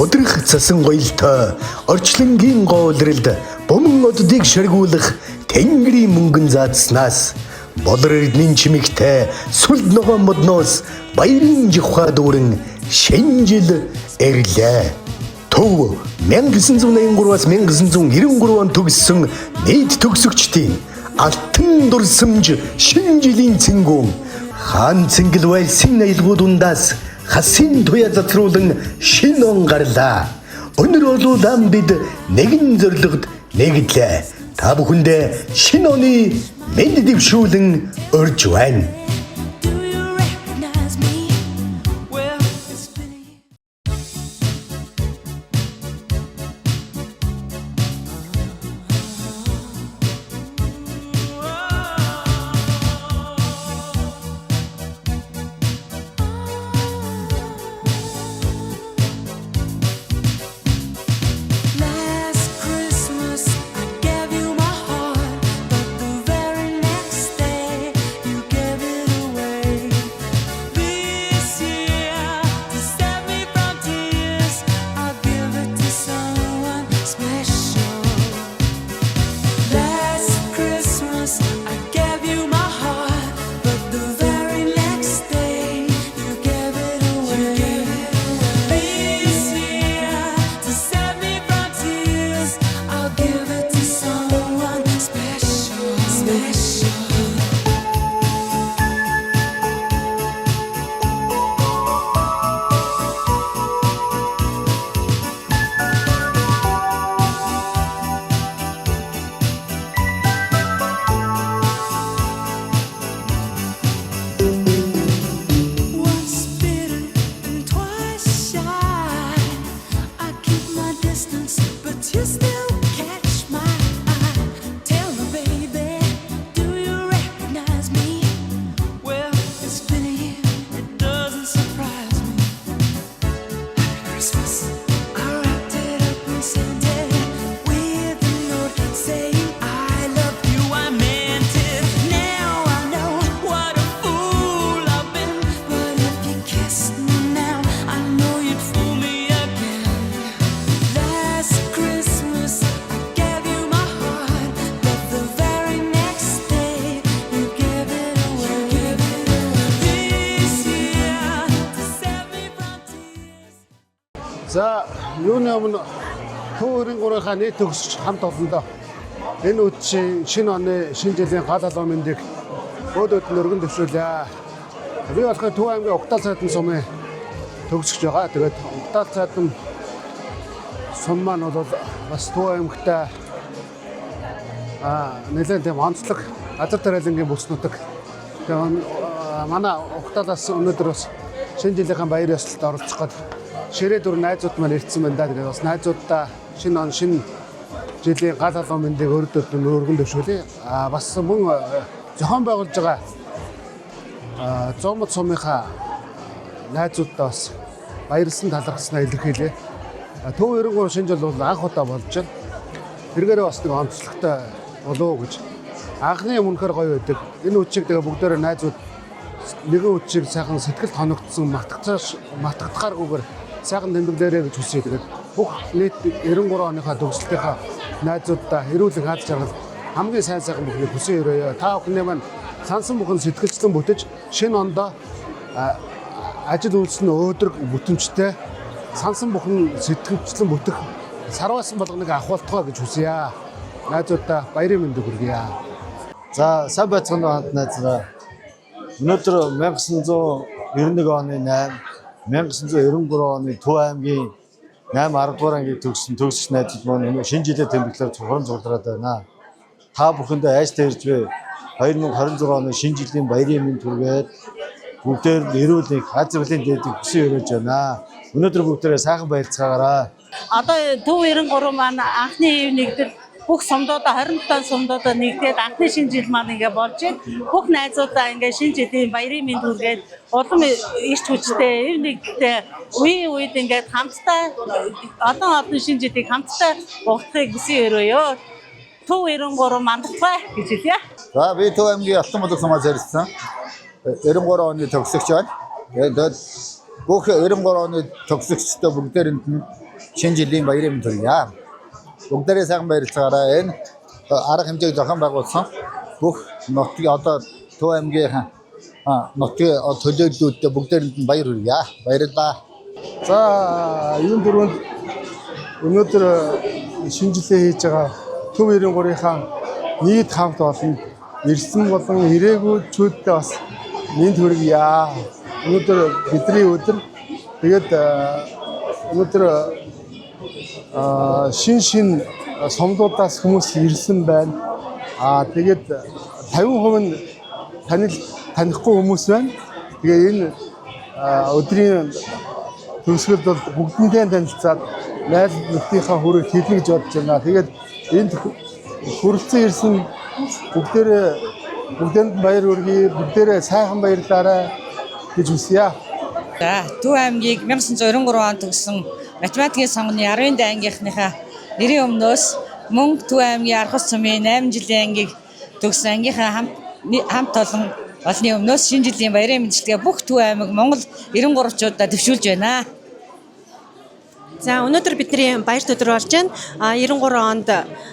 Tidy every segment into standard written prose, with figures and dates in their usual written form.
Удрах цасан гоёлтой орчлонгийн гоолролд бомон оддыг шаргуулах Тэнгэрийн мөнгөн заадснаас болор эрдэнийн чимэгтэй сүлд ногоон модноос баярын жихва дүүрэн шинжил эрлээ. Төв 1983-аас 1993 он төгссөн нийт төгсөгчдийн алтан дурсамж шинэ жилийн цэнгүүн хаан цэнгэл байлсын аялгуу дундаас хасын туяа затруулан шинэ он гарлаа. Өнөр олуулан бид нэгэн зорилгод нэглээ. Та бүхэндээ шинэ оны мэд дэвшүүлэн урьж байна. За, юуны өмнө Төвөрийн гурвынхаа нийт төгсөгч хамт олондоо энэ үдшийн шинэ оны шинэ жилийн гал албан мэндийг өөдөөд өргөн дэвшүүлье. Би болохоор Төв аймгийн Угтаал цаадын сумын төгсөгч байгаа. Тэгээд Угтаал цаадын сум маань бол бас Төв аймагтай нэлээд тийм онцлог газар тариалангийн бүс нутаг. Тэгээд манай Угтаалаас өнөөдөр бас шинэ жилийн баяр ёслолд оролцох гээд ширээ дүр найзууд маань ирсэн байна да. Тэгээд бас найзуудаа шинэ он шинэ жилийн гал албан мэндийг өргөдөд өргөн дэвшүүлье. Бас мөн зохион байгуулж байгаа Зоомод сумынхаа найзуудаа бас баярлсан талархснаа илэрхийлье. Төв 93 шинэ жил бол анх удаа болж байна. Тэргээрээ бас нэг онцлогтой болов гэж. Анхны юм үнэхээр гоё байдаг. Энэ үдшийг тэгээ бүгдээрээ найзууд нэгэн үдшийг сайхан сэтгэлд хоногдсон матгадахааргүйгээр сайхан тэмдэглээрэй гэж хүсье. Тэгээд бүх нийт 93 оныхаа төгсөлтийнхаа найзуудаа эрүүлэн хаад жаргал хамгийн сайн бүхнийг хүсэн өрөөё. Та бүхний маань сансан бүхэн сэтгэлжлэн бүтэж шинэ ондоо ажил үйлс нь өөдрөг бүтэмжтэй сансан бүхэн сэтгэлжлэн бүтэх сарваасан болгоныг ахуултгай гэж хүсье. Найзуудаа баярын мэндийг хүргье. За, сайн байцгаана уу найзраа. Өнөөдөр 1991 оны 1993 оны Төв аймгийн 8-10 дугаар ангийн төгссөн төгсөгч найзууд маань шинэ жилийн тэмдэглэлээр цухран зурлаад байна. Та бүхэндээ айстай ирж бай. 2026 оны шинэ жилийн баярын мэнд хүргээд бүгдээр эрүүл их аз жаргалын дээдийг хүсэн өрөөж байна. Өнөөдөр бүгдээрээ сайхан баярцгаагаарай. Одоо Төв 93 маань анхны ив нэгдэл бүх сумдуудаа 27 сумдуудаа нэгдээд анхны шинэ жил маань ингээ болж байна. Бүх найзуудаа ингээ шинэ жилийн баярын мэнд хүргээд улам ирч хүчтэй, ив нэгдэлтэй үед ингээ хамтдаа олон шинэ жилийг хамтдаа угтахыг хүсэн өрөөё. Төв 93 мандахбай гэж хэлье. За би Төв аймгийн Алтан булаг сумаас ирсэн. 93 оны төгсөгч байна. Тэгээд бүх 93 оны төгсөгчдөө бүгдээрэнд нь шинэ жилийн баярын мэнд хүргье. Бүгдээрээ сайхан баярлцаагаарай. Энэ арга хэмжээг зохион байгуулсан бүх нутгийн одоо Төв аймгийн нутгийн төлөөллүүдтэй бүгдээрэнд нь баяр хүргье. Баярлалаа. За энэ дөрөнд өнөөдөр шинэ жилээ хийж байгаа Төв 93-ийнхаа нийт хамт олон ирсэн болон ирээгүйчүүдтэй бас мэнд хүргье. Өнөөдөр бидний өдөр. Тэгээд өнөөдөр шин сомлуудаас хүмүүс ирсэн байна. Тэгээд 50% нь танихгүй хүмүүс байна. Тэгээ энэ өдрийн төгсгөлд бол бүгднтэй танилцаад найз нөхдийнхаа хүрээ хэлнэ гэж бодож байна. Тэгээд энд хүрэлцэн ирсэн бүгдээнд баяр хүргэе. Бүгдээрээ сайхан баярлаарай гэж хүсье. За Төв аймгийг 1993 онд төгссөн математикийн сонгоны 10-ын ангийнхныхаа нэрийн өмнөөс мөн Төв аймгийн Архус цумын 8 жилийн ангийг төгссөн ангийнхаа хамт олон олны өмнөөс шинэ жилийн баярын мэндчилгээ бүх Төв аймаг Монгол 93-чуудаа төвшүүлж байна. За өнөөдөр бидний баярт өдөр болж байна. 93 онд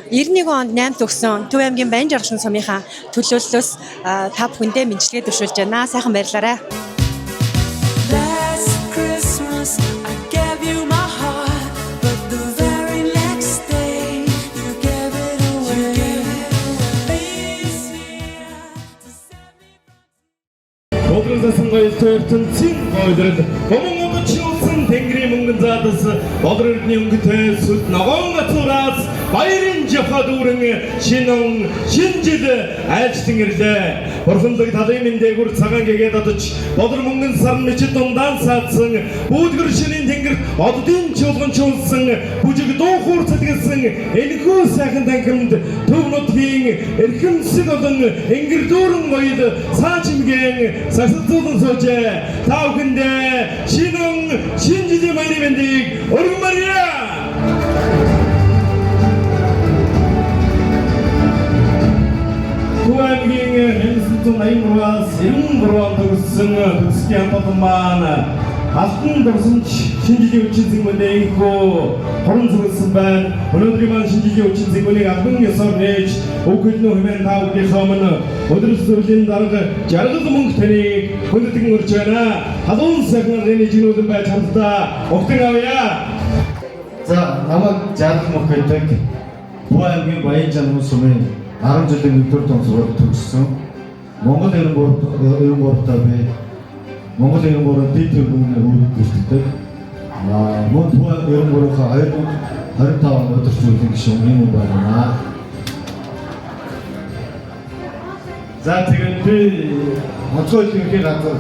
91 онд 8 төгссөн Төв аймгийн Баян жаргалын сумынхаа төлөөллөөс та бүхэндээ мэндчилгээ төвшүүлж байна. Сайхан баярлалаа. Бодролсон гоёлтойртон цин гоёлрол бомонгод чиусан тэнгэрийн мөнгөн заадас бодролны өнгөтэй сүд ногоон гацуураас баярын жафа дүүрэн шинэн шинжил айлчлан ирлээ. Бурханлаг талын мэндэгүр цагаан гэгээд одож бодор мөнгөн сарн мичид дундаан саадсан бүүдгэр шинийн тэнгэр оддын чуулган чуулсан бүжиг дуухуур цэлгэлсэн энэхүү сайхан танхимд Төв нутгийн эрхэмсэг олон энгэр дүүрэн гоёл цаачимгэн сасалцуулан суужээ. Та бүхэндээ шинэн шинэ жилийн баярын мэндийг өргөмөрье. Төв аймгийн 1983-аас 93 онд төгссөн төслийн хамт маань алтан дурсамж шинэ жилийн үчин цэгмэндээ инхүү хорон зүгэлсэн байна. Өнөөдрийн маань шинэ жилийн үчин цэгмэнийг албан ёсоор нээж үг хэлнүү хэмээн та бүхнийхээ өмнө өдрөс төрлийн дарга жаргал мөнгө таныг хүндэтгэн урьж байна. Халуун сайхан арганы жигнүүдэн байж хамтдаа өгтөн авъя. За намайг жаргал мөнгө гэдэг Төв аймгийн Баян жаргалын сумын 10 жилийн өдөр томсгол төгссөн. Монгол 93-тай би Монгол 93 дэд төргөөр үйлдвэрлэдэг. Мөн Төв 93-ийнхаа 2025 өдөржүүлэн гишүүн юм байна. За тэгээд би онцгой илэрхийлэх газар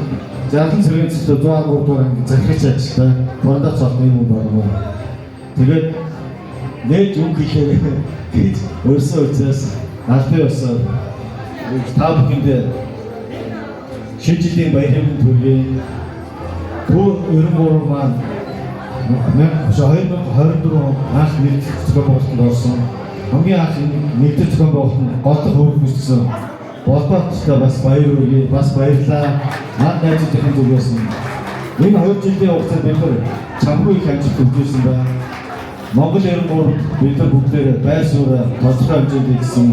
Жаргал цэргийн цэцлээ 103 дугаар анги захирагч ажилтай Бондоц цолны юм байна. Тэгээд нээж үг хийхээр гэж өөрсөө үзээс албан ёсоор та бүхэндээ шинэ жилийн баярын мэнд хүргэе. Төв 93 маань 2024 анх нэгдэх зохион байгуулалтанд орсон. Хамгийн анх нэгдэх зохион байгуулалтанд голдох хөрөнгөсөн болбооттой бас баяр хүргэе. Бас баярлалаа. Наад найзуудын зүгээс энэ 2 жилийн хугацаанд бид нар чамгүй их амжилт үзүүлсэн байна. Монгол 93 бид нар бүгдээр байр сууриа тодорхой хэмжээнд хийсэн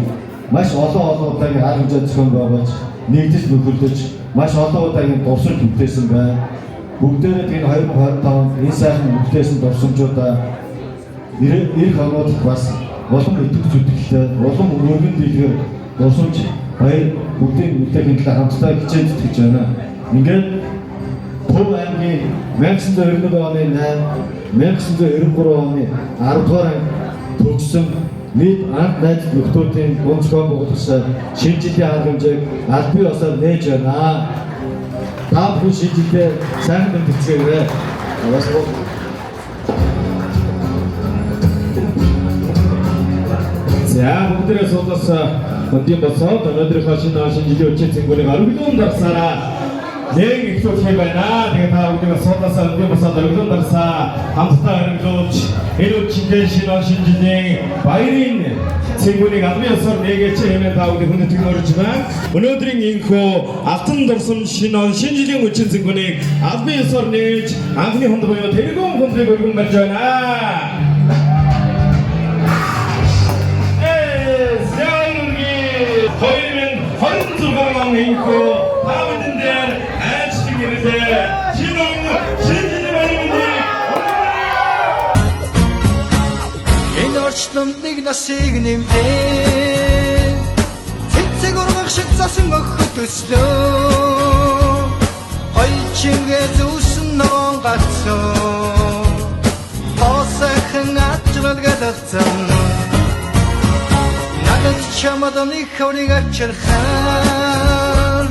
маш олон удаагийн арга хэмжээ зохион байгуулж нэгдэж нөхөрлөж маш олон удаагийн дурсамж бүтээсэн байна. Бүгдээрээ тэгээд 2025 онд энэ сайхан бүтээсэн дурсамжуудаа эх оноод бас улам идэвхж үзүүлэлтэй, улам өргөн дэлгэр дурсамж баяр бүгдийн бүтээхийн төлөө хамтдаа хичээж итгэж байна. Ингээд Төв аймгийн 1991 оны 8, 1993 оны 10 дугаар анги төгссөн нийт анх найз нөхдүүдийн гонцгой байгуулсан шинэ жилийн арга хэмжээг албан ёсоор нээж байна. Та бүхэн шинэ жилдээ сайхан мэдцгээгээрэй. За бүгдээрээ суулгаас өндийн босоод өнөөдрийнхөө шинэ жилийн үчин цэгмэнийг өргөлөн дарсаараа нэг их зүйл байна. Тэгээд та бүгдээ суулгаас өндийн босоод өргөлөн дарсаа хамтдаа өргөлөөж энэ үчиндээ шинэ жилийн баярын цэгмэнийг албан ёсоор нээгээч хэмээн та бүгдээ хүндэтгэн урьж байна. Өнөөдрийн инхүү алтан дурсам шинэ жилийн үчин цэгмэнийг албан ёсоор нээж анхны хонд буюу тэргүүн хондрыг өргөн барьж байна. 행이고 다음은 데 애치기르데 신ong 신진이 말입니다. Энэ орчлоныг насыг нэмдээ цэцэг ургах шиг засан өгөхөд өслөө ойчингээ зүсэн ногоон гацсан хосахан атлалгадагцсан надад чамадан их хөрийг авчирхан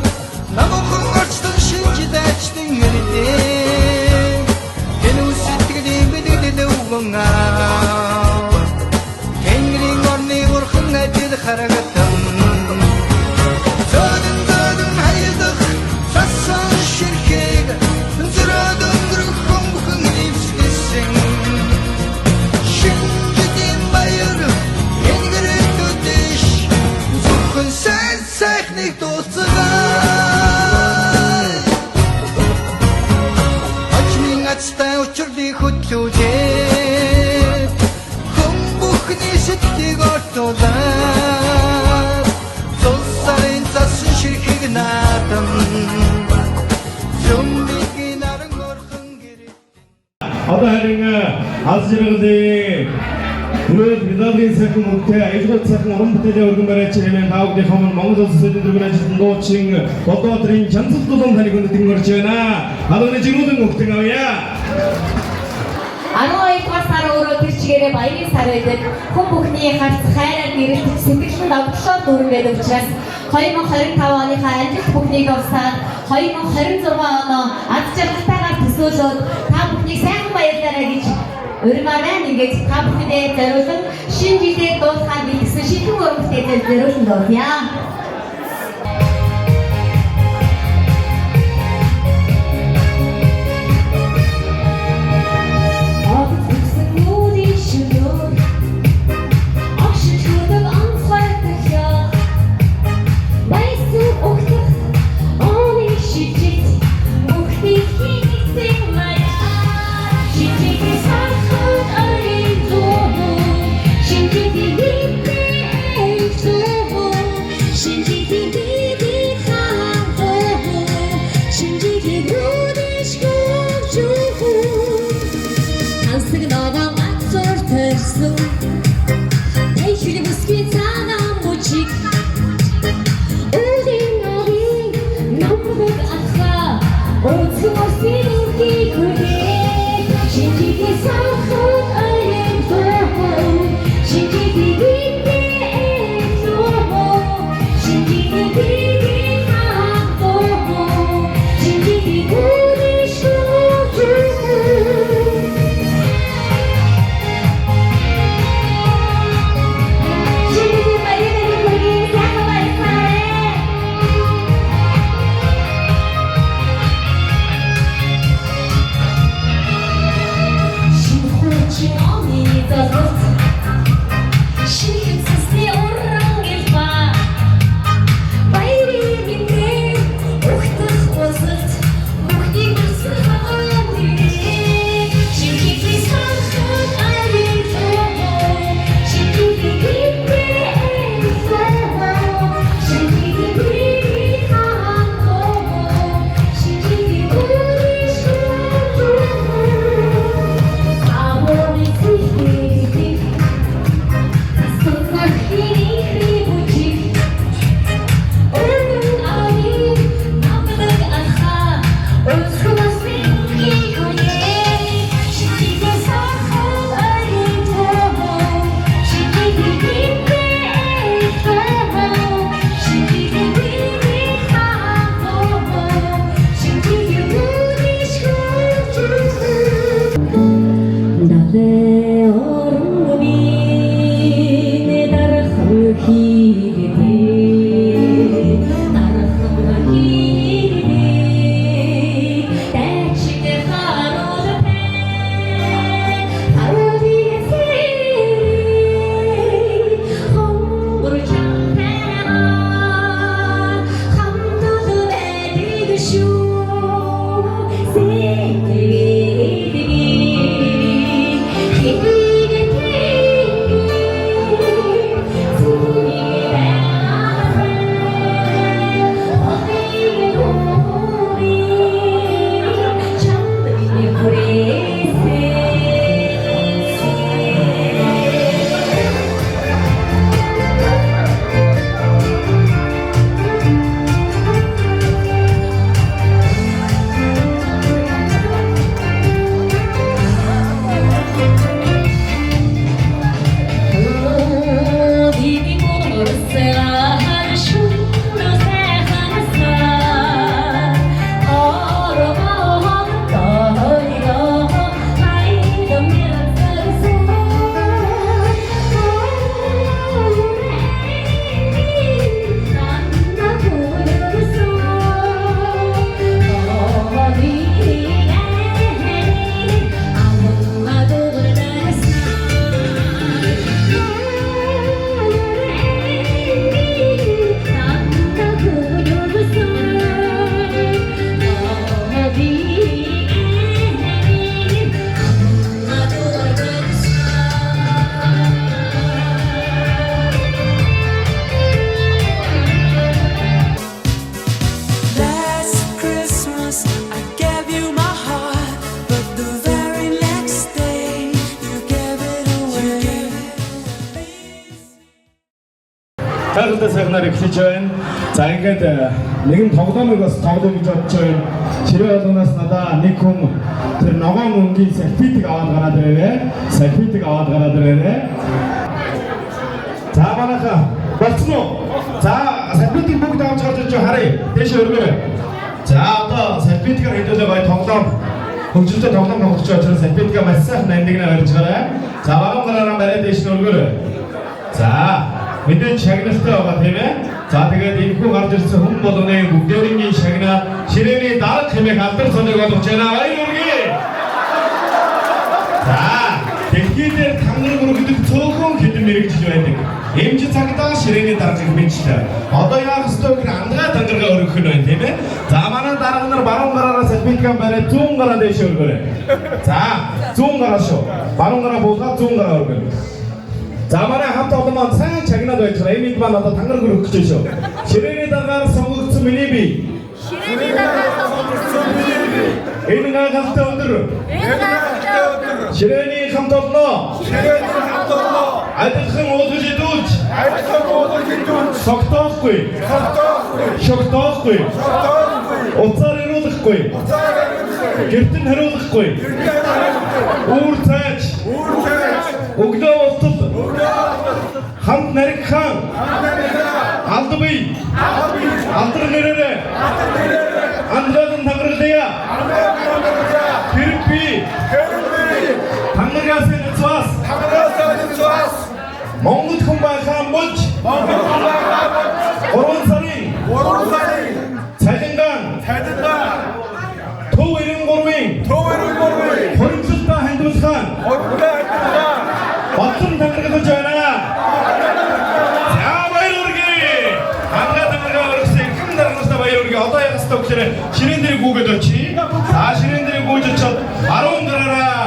намхан орчлон шинжидээчдэн ирдээ энэ үсэтгэлийн мэдээлэл өгнгаа Тэнгэрийн орны бурхан адил харагдан Зөдөн хайдах сасан ширхэг Зөрөөд өнгөрөх хомбхон ивсгэсэн Шинжидийн баяр Энгэрэг төдөш Зөвхөн сайхныг дууцгаа Очмын ацтай учрыг хөтлүүлээ Сэтгэг ортуулаад Цолсарын засан ширхэг наадам Зөмбигийн аран орхон гэрээ Одоо харин аз жаргалын Түрээд медалийн сайхан мөнгөтэй аялал сайхан уран бүтээлийн өргөн барайч хэмээн таавдын хамт Монгол улс төдийн дөрвөн ажилтан дуучин Бодоодрын Чансал дулуун таныг хүндэтгэн орж байна. Адууны жигнүүдэн өгтөн авъя. 12 дугаар сар өөрөө тэр чигээрээ баярын сар байдаг. Хүн бүхний харц хайраар гэрэлтэх сэтгэлд авчлаа дүүрэн байдаг учраас 2025 оныхаа амжилт бүхнийг авсаад 2026 оноо аз жаргалтайгаар төсөөлөөд та бүхнийг сайхан баярлаарай гэж урьмаар байна. Ингээд та бүхэндээ зориулан шинэ жилээр дуусгаад бэлдсэн шийдвэр уран бүтээлээр зориулсан дуулъя. Гайхалтай сайхнаар эхлэж байна. За ингээд нэгэн тоглоомыг бас тоглоё гэж бодож байна. Ширээ болгоноос надаа нэг хүн тэр ногоон өнгийн сальфитыг аваад гараад ирээрээ. Сальфитыг аваад гараад ирээрээ. За манайха болцсон уу? За сальфитыг бүгд авч гарч ирж харъя. Дэш өргөөрэй. За одоо сальфитгаар хэдүүлээ гоё тоглоом. Хөгжөлтэй тоглоом тоглож байгаа учраас сальфитгаа маш сайхан амдигнаа барьж гараа. За багам гараараа бариад дэш өргөөрэй. За мэдээж шагналтай байгаа тийм ээ. За тэгээд энэхүү гарч ирсэн хүн болгоны бүгдээрийн шагнал ширээний дарга хэмээх алдар цоныг болгож байна. Баяр хүргэе. За дэлхий дээр тангар бүргэдэг цөөхөн хэдэн мэрэгжил байдаг. Эмч цагдаа ширээний дарга хэмээнчлээ. Одоо яах ёстой вэ? Андгаа тангараа өргөх нь байна тийм ээ. За манай дарга нар баруун гараараа сальфикан бариад зүүн гараа дэш өргөөрэй. За зүүн гараа шүү. Баруун гараа буулгаад зүүн гараа өргөөрэй. За манай хамт олон маань сайн чагнаад байж байгаа. Эмид маань одоо тангар өргөх гэж шүү. Ширээний даргаар сонгогдсон миний бие. Ширээний даргаар сонгогдсон миний бие. Энэ гайхалтай өдөр. Ширээний хамт олноо. Адилхан уулзаж идүүлж. Согтоохгүй. Шогтоохгүй. Уцаар ируулахгүй. Гэртэн хариулахгүй. Үүр цааш. Өглөө устал. Хамт наригхан. Алдбий. Алдар нэрээрээ. Андраадан тангаралдая. Хэрби. Тангарасын цаас. Монгол хүн байхаа мөч. Гурван сарын. Цалинган. Төв 93-ийн. Хоригдлаа хандуулсан. Батлан тангарагч байна. За баяр хүргэе. Ханга тангараг өргөсөн хэн даргастаа баяр хүргэе. Одоо яг хэвээр өгчээрэй. Ширээн дээр гүгээд очие. За ширээн дээр гүйж очоод 10 гараараа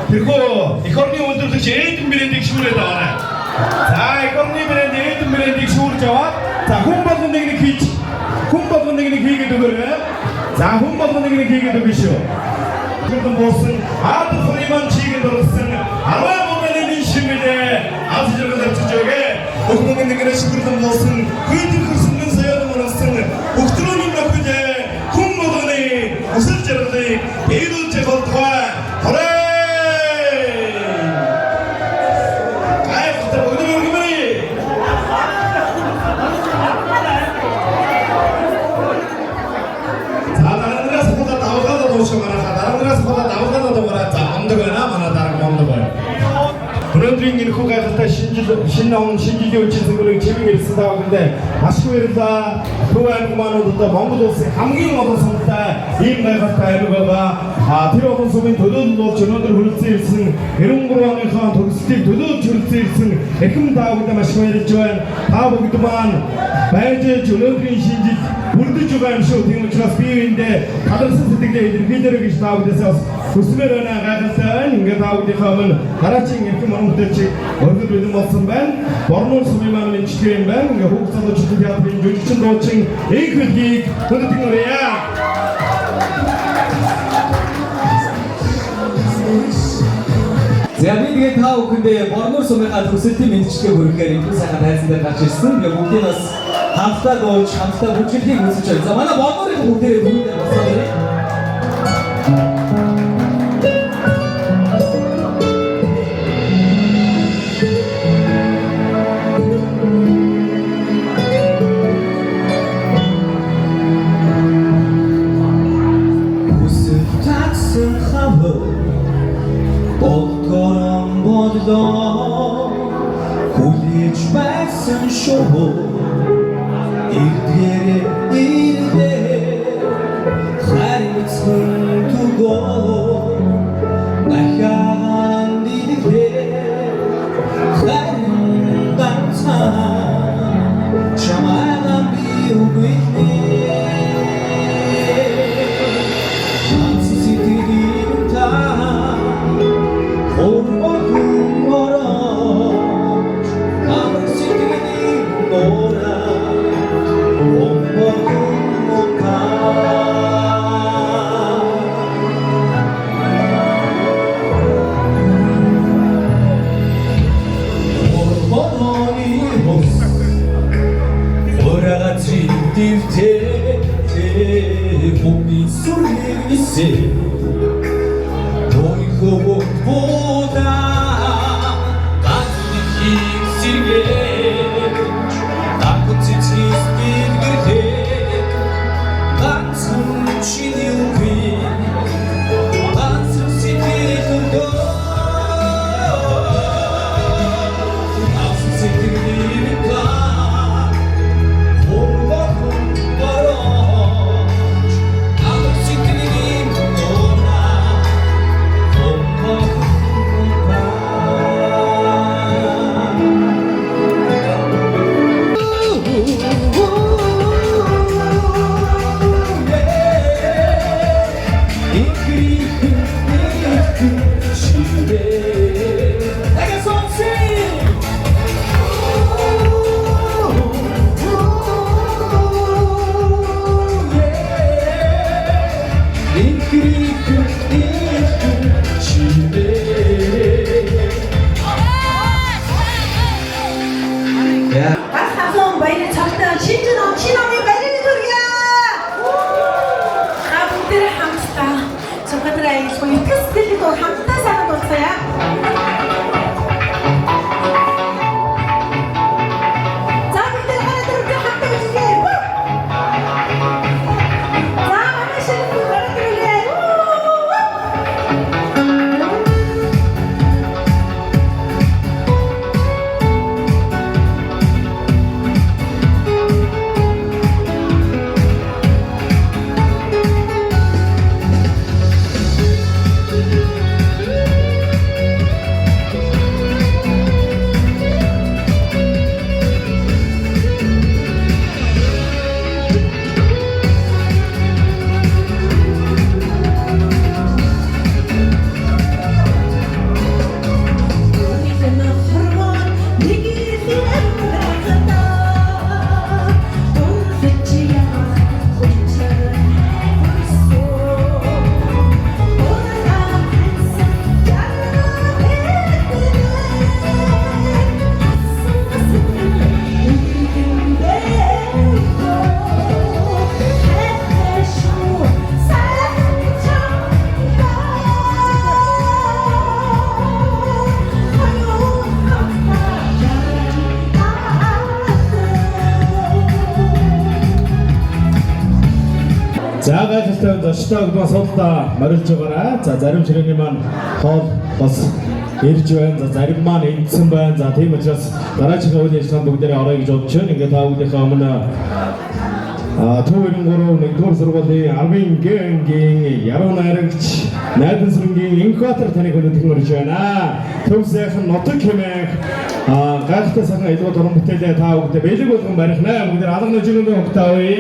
тэрхүү эх орны үйлдвэрлэгч Эдэн брэндийг шүүрээд аваарай. За эх орны брэнд Эдэн брэндийг шүүрж аваад за хүн болгон нэг хийж хүн болгон нэг хийгээд өгөөрэй. За хүн болгон нэг хийгээд өгнө шүү. Гэрдэн буусан аад фриман чигэд орсон 10 мөнгөний шимэлээ аз жаргал авчиж өгөө. Бүгд нэг шүгэрдэн буусан хүйдэр хөрсөнгөн саяхан орсон өгтрөөний нөхөдөө хүн болгоны өсөл жаргалыг биелүүлж болтугай. Өнөөдрийн энэ хүү гайхалтай шинэ он шинжилгээ үеийн зөвлөгөөг чимэг ирсэн даа гэндээ маш их баярлалаа. Төв аймаг маань одоо Монгол улсын хамгийн олон сумтай ийм гайхалтай аймаг байгаа. Тэр олон сумын төлөөлөл болж өнөөдөр хүрэлцэн ирсэн 93 оныхоо төгсөлтийг төлөөлж хүрэлцэн ирсэн эхэм та бүхэнд маш их баярлж байна. Та бүгд маань байж өнөөдрийн шинжил бүрдэж байгаа юм шүү. Тийм учраас би эндээ талархсан сэтгэлээ илэрхийлээрэй гэж та бүхэндээ хүсмээр байна. Гайхалтай байна. Ингээд та бүхнийхээ өмнө гараачийн эрхэм монголчуудыг өргөд бэлэн болсон байна. Борноор сумын маань нэмжлэг юм байна. Ингээд хүүхд залуучуудын театрын жүжигчин дуучин энх хөлгийг өнөдөрт нүрээ. За би тэгээд та бүхэндээ Борноор сумынхаа төсөлтийн мэдчилгээ хүргэхээр энэ сайхан тайзан дээр гарч ирсэн. Ингээд бүгдийг бас хамтдаа дууж, хамтдаа бүжиглэхийг хүсэж байна. За манай Борноорын бүгдээрээ бүгдээ босоод ирээ. Хүлээж байсан шүү Ирдгээрээ ирдээ Харилцсан түгөө Нахаан дидгээ Харин ганцхан Чамайган би үгүйхээ Ганц сэтгэлийн та Oh 내가 손짓 Бас хавсан баярын цогтой шинжэн он шинэ оны баярын төргийа. Бүгдээ хамтдаа цогтой айлгүй итгэс сэтгэлд хамтдаа сайхан дуулцгаая. За бүгдээ хараа төрөж хамтдаа үзье. За манай шинэ хараа төрөе. За гайхалтай зочтой өгдөн суултаа морилж байгаарай. За зарим ширээний маань хоол бас ирж байна. За зарим маань эндсэн байна. За тийм учраас дараагийн үйл ажиллагаанд бүгдээрээ орё гэж бодож байна. Ингээд та бүдийнхээ өмнө Төвөрийн 3-р сургуулийн 10-ын гэнгийн яруу найрагч Найдан сүрэнгийн Инкватор таныг өнөөдөр хүргэж байна. Төв сайхан нутаг хэмээх гайхалтай сайхан илүү дуран бүтээлээ та бүдээ бэлэг болгон барихнаа. Бүгдээр алга нүжигэнд өгтөөе.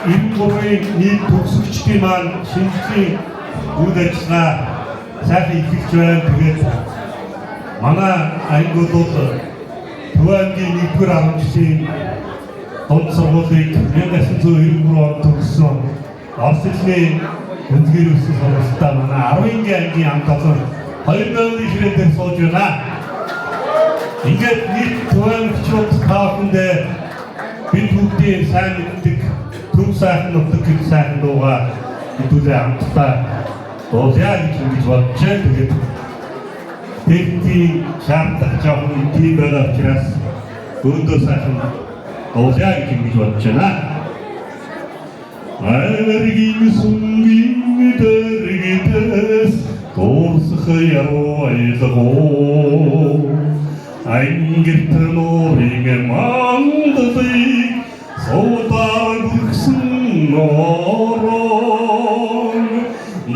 Энэ бүрийн нийт төгсөгчдийн маань шинжлэхийн үйл ажиллагаа сайхан эхэлж байна. Тэгээд манай ангиудууд Төв аймгийн 1-р 10 жилийн дунд сургуулийг 1993 онд төгссөн. Орос хэлний өнцгөр өссөн сургуультай манай 10-ын ангийн хамт олон 2000 ширээ дээр сууж байна. Ингээд нийт Төв аймагчууд таахындээ бид бүгдийн сайн мэддэг Төв сайхан нутаг гэх сайхан дуугаа хэдүүлээ хамтдаа дуулъя гэж бодож байна. Тэгээд техникийн шаардлага жоохон тийм байгаа учраас өнөөдөр сайхан дуулъя гэж бодож байна. Айваргийн сүнгийн дэргэдэс дуусах яруу айлгоо ангирт нуурын мандалыг суудар бүрсэн норон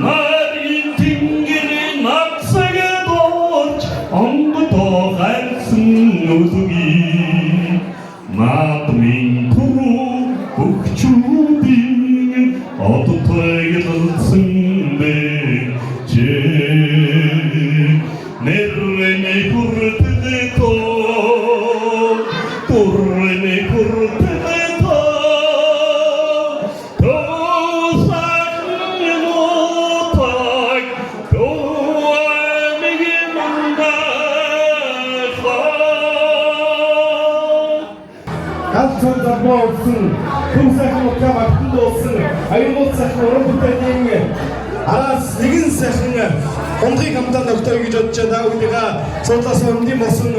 нарийн тэнгэрийн нацагэд орж онгодоо гайсан үлгий наадмын туруу хөгчүүдийн одотойг лалсан бэ нэрвэний хүртэдэ турвэний хүртэдэ Галцсан зарбаа олсон, Төв сайхан нутгаа багтанд олсон, аюулгүйн сайхан уран бүтээлийн араас нэгэн сайхан онгыг хамтаа тогтооё гэж бодож байгаа бүдига цуглаас өмнөний болсон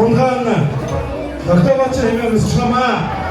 онгаан тогтоогооч хэмээн өсчмаа.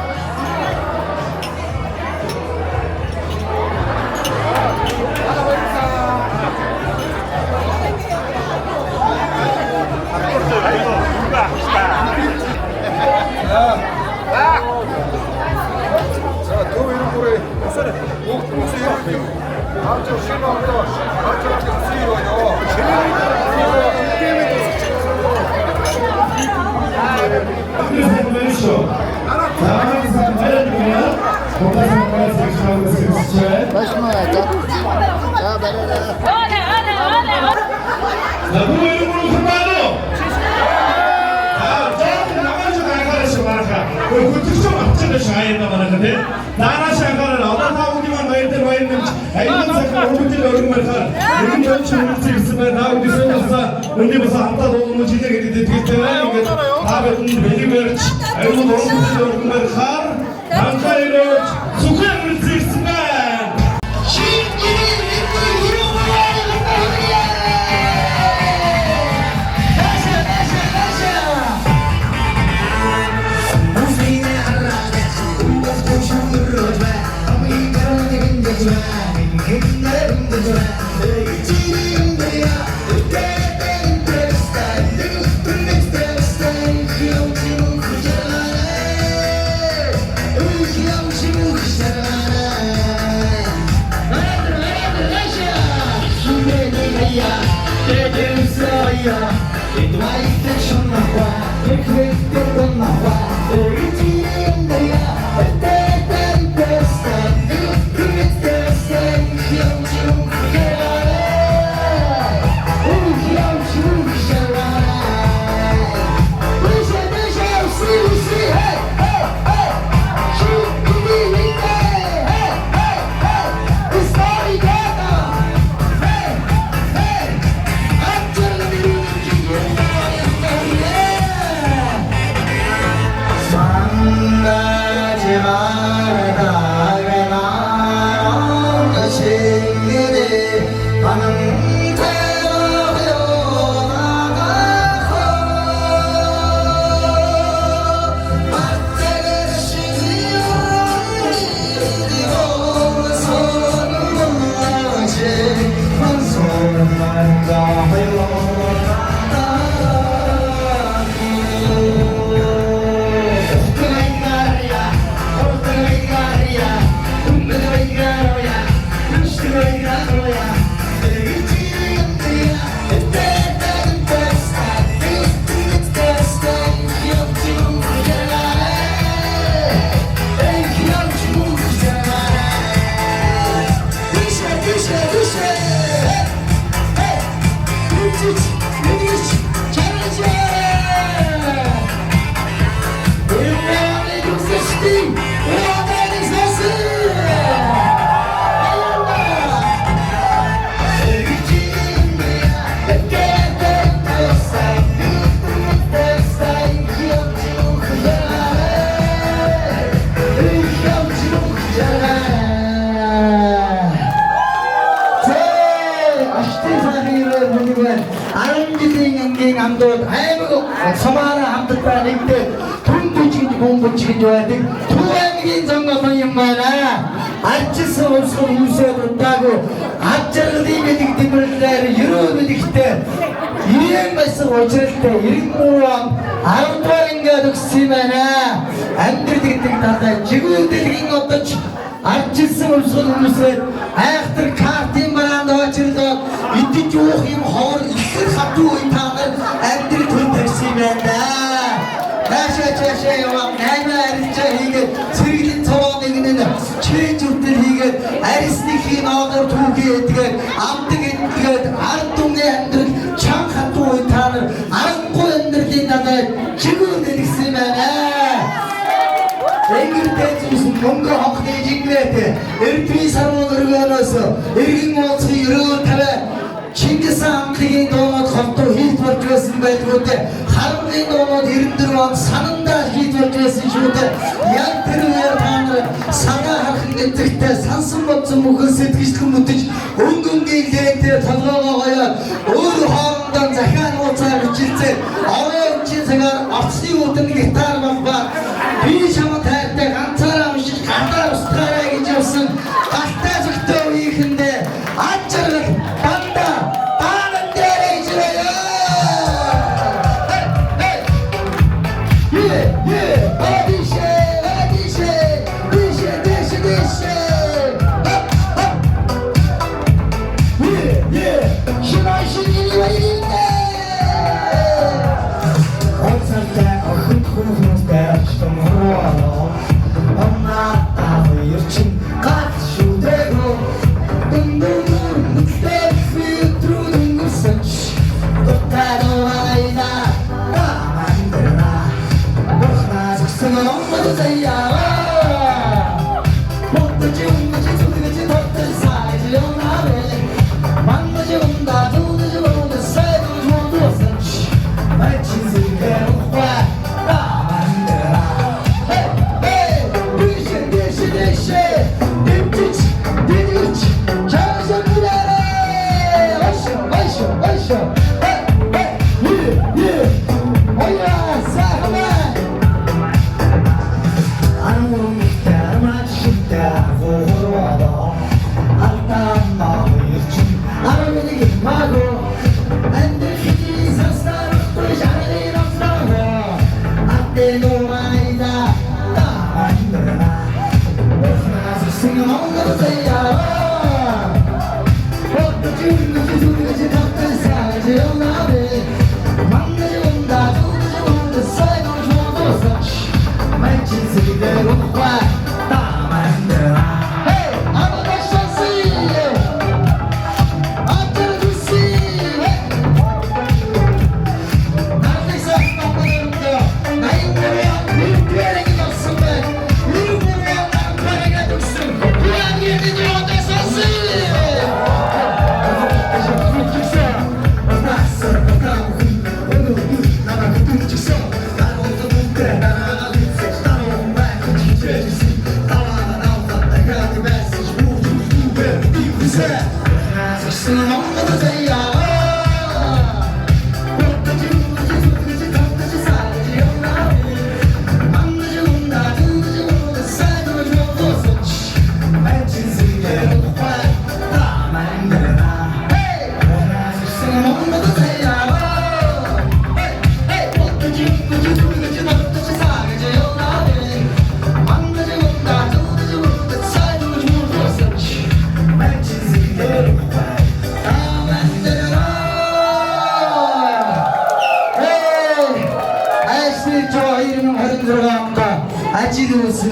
Bu benim bunu kurbanı. Çok namazı kaygısı var ha. Bu kutusu mahcup şahit bana kadar. Dana şakalar Allah tavuğuman bayırdır bayırdır. Ayın sakın orucu görün bakar. Bugün çok çürütürsün ben daha güzel olsa. Önce bu hafta dolumu çiğde gidip tükettiler. Abi bunu belli bir. Ayın bu orucu görün bakar. Ankara Sukar Müzesi'nde.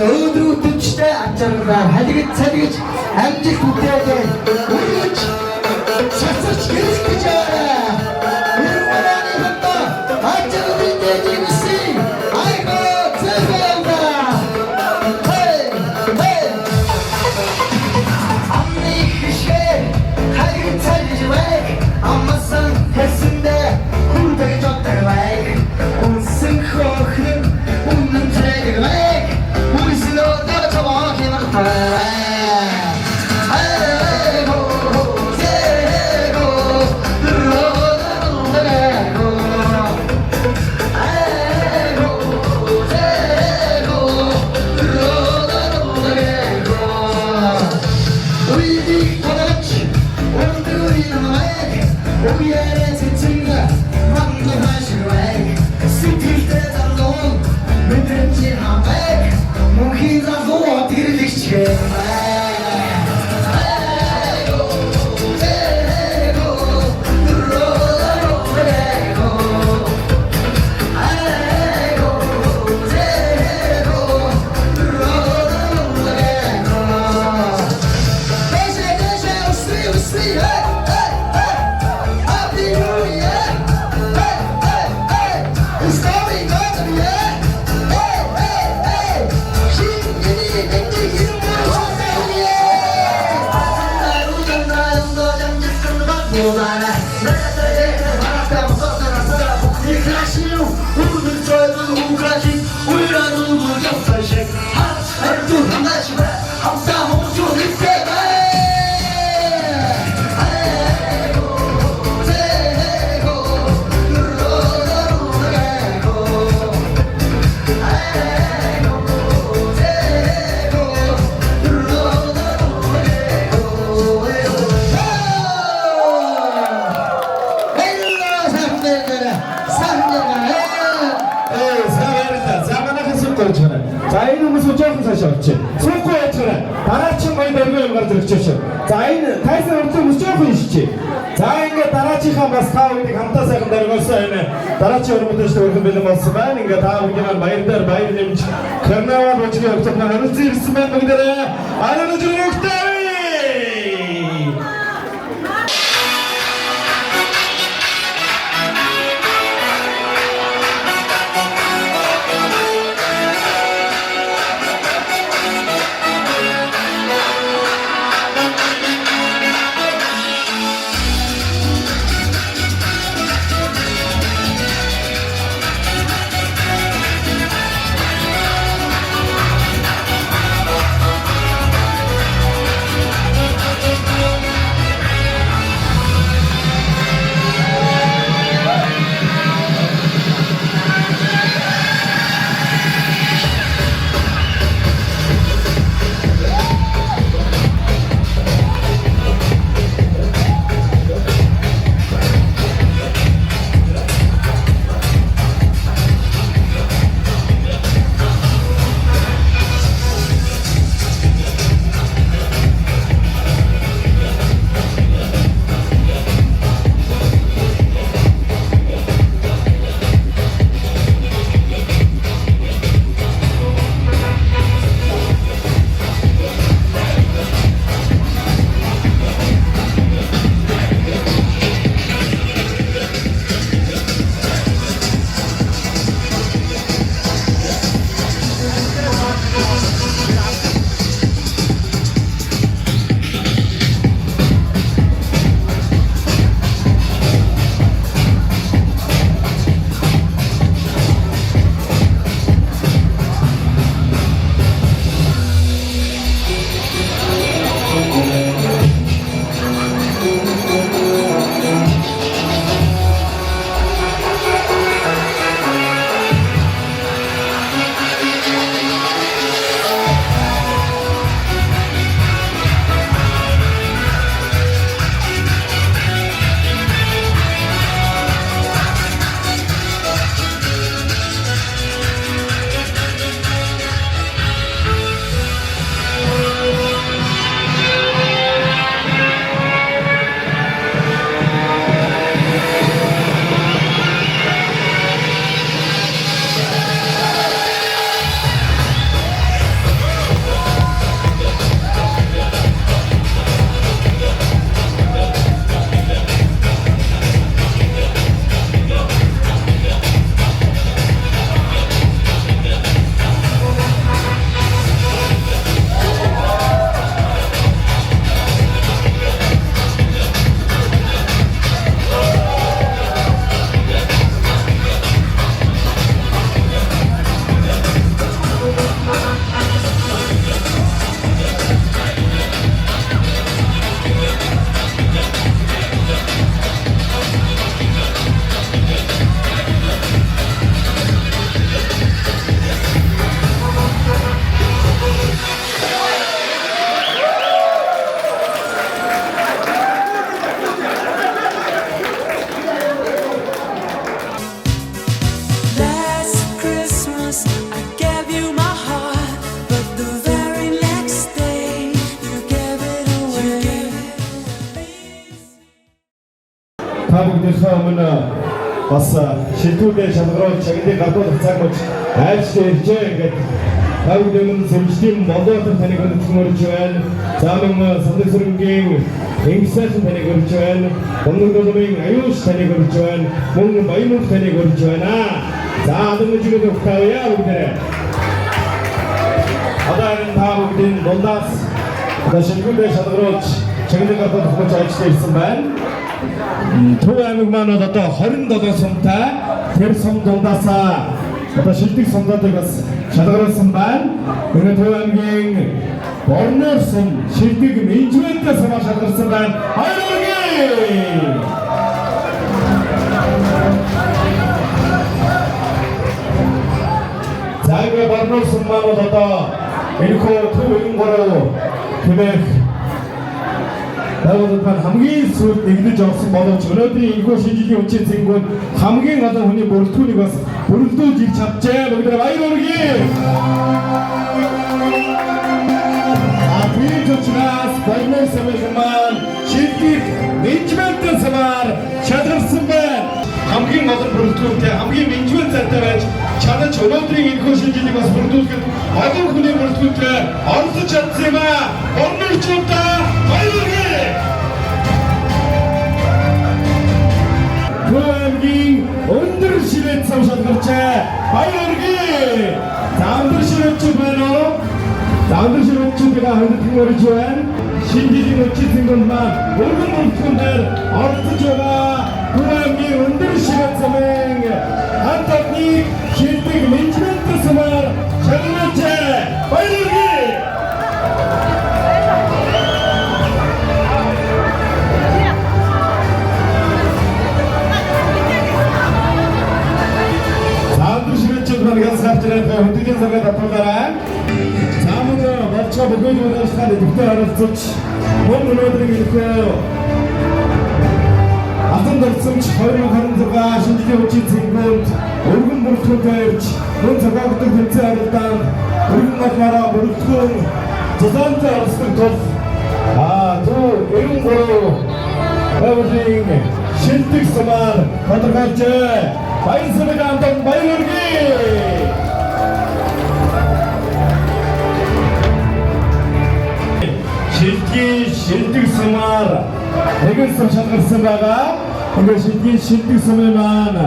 Öldürüp tüpçte açarlar. Hadi git amcık tutuyorlar. Uyuç. Saçsaç geriz kıcara. Uyumadan yapma. Açarı dinlediği misin? Ayko tırgılda. Hey, hey. Anlayık işe. Hadi git sadece Amazon hesinde. Hurdayı çok da bak. Olsun korkun. Bunun tırgı bak. 자, 이놈은 소지하고 사셨지. 속고에처럼 다라치 모이 내고 연가를 들으셨죠. 자, 이는 다이슨 얼추 무시하고 있지. 자, 이게 다라치 한바스 카우인데 감타사 간다는 것은 다라치 여러분들도 얼굴 뵈는 모습은 이게 다 우리만 마이르들 마이르님 그나마 멋지게 없었나 하는 지 있으면 너희들의 아는 줄 없다. өмнө бас шилдүүлээ шалгаруулж чагныг гадуур цаг мөч айлштай иржээ ингээд тавдын сэржтийн болоотор таныг өнөмөрж байна. Замын сандаг сүрэнгийн энгсээс таныг өрж байна. Гомдолмын аюуш таныг өрж байна. Мөн баямур таныг өрж байна. За адын жигэд өгтөөе бүгдээ. Адаарын та бүгдийн дундаас шилдүүлээ шалгаруулж чагныг гадуур хөгж айлштай ирсэн байна. Төв аймаг маань одоо 27 сумтай тэр сум дундаасаа одоо шилдэг сумдуудыг бас шалгаруулсан байна. Энэ Төв аймгийн Борноор сум шилдэг менежменттэй сумаар шалгарсан байна. Баярлалаа. Зайга Борноор сум маань одоо энэхүү Төв 93 хэмээх Тавд хамгийн сүүлд нэгдэж орсон боловч өнөөдрийн энэхүү шинжилгээ үнцэн цэнгүүд хамгийн олон хүний бүрэлдэхүүнийг бас бүрэлдүүлж ирж чаджээ. Бүгд баярлалаа. Април чугаас Борноор сумын маань шилдэг менежменттэй самаар шалгарсан байна. Хамгийн олон бүрэлдэхүүнтэй хамгийн менежмент зартай байж чанаж өнөөдрийн энэхүү шинжилгээг бас бүрдүүлэхэд олон хүний бүрэлдэхүүнтэй оролцож чадсан юм аа. Борноорчуудаа баярлалаа. Төв өндөр ширээ зам шалгарчээ. Баярлалаа. Өндөр ширээчүүд байна уу? Өндөр ширээчүүдийг хандсан мөрж байна. Шинжилгээ өчигдөн маань өргөн бүртгэндээр оролцож байгаа. Төв өндөр ширээ замын хандлагны шилдэг менежмент самаар шалгарчээ. Баярлалаа. Ганц хавчраад хөдөлгөөний цагаар татвараарай. Цаамын болцоо бүгд удаашлаад дэвтэр харилцаж мөн өнөөдрийн хэлэхгүй Атан дурсамж 2026 шинжилгээ хүчийн цэнгүүд өргөн бүрэлдэхүүнтэй ирж мөн цагаагдаг тэмцээн харилцаанд өргөн малмаараа бүрэлдэхүүн зузаантай оролцдог тул Төв 93 Тавдын шилдэг сумаар тодорхойлжээ. Баярлалаа. Шилдэг сумаар нэгэн сум шалгарсан байгаа. Ингээд шилдэг сумын маань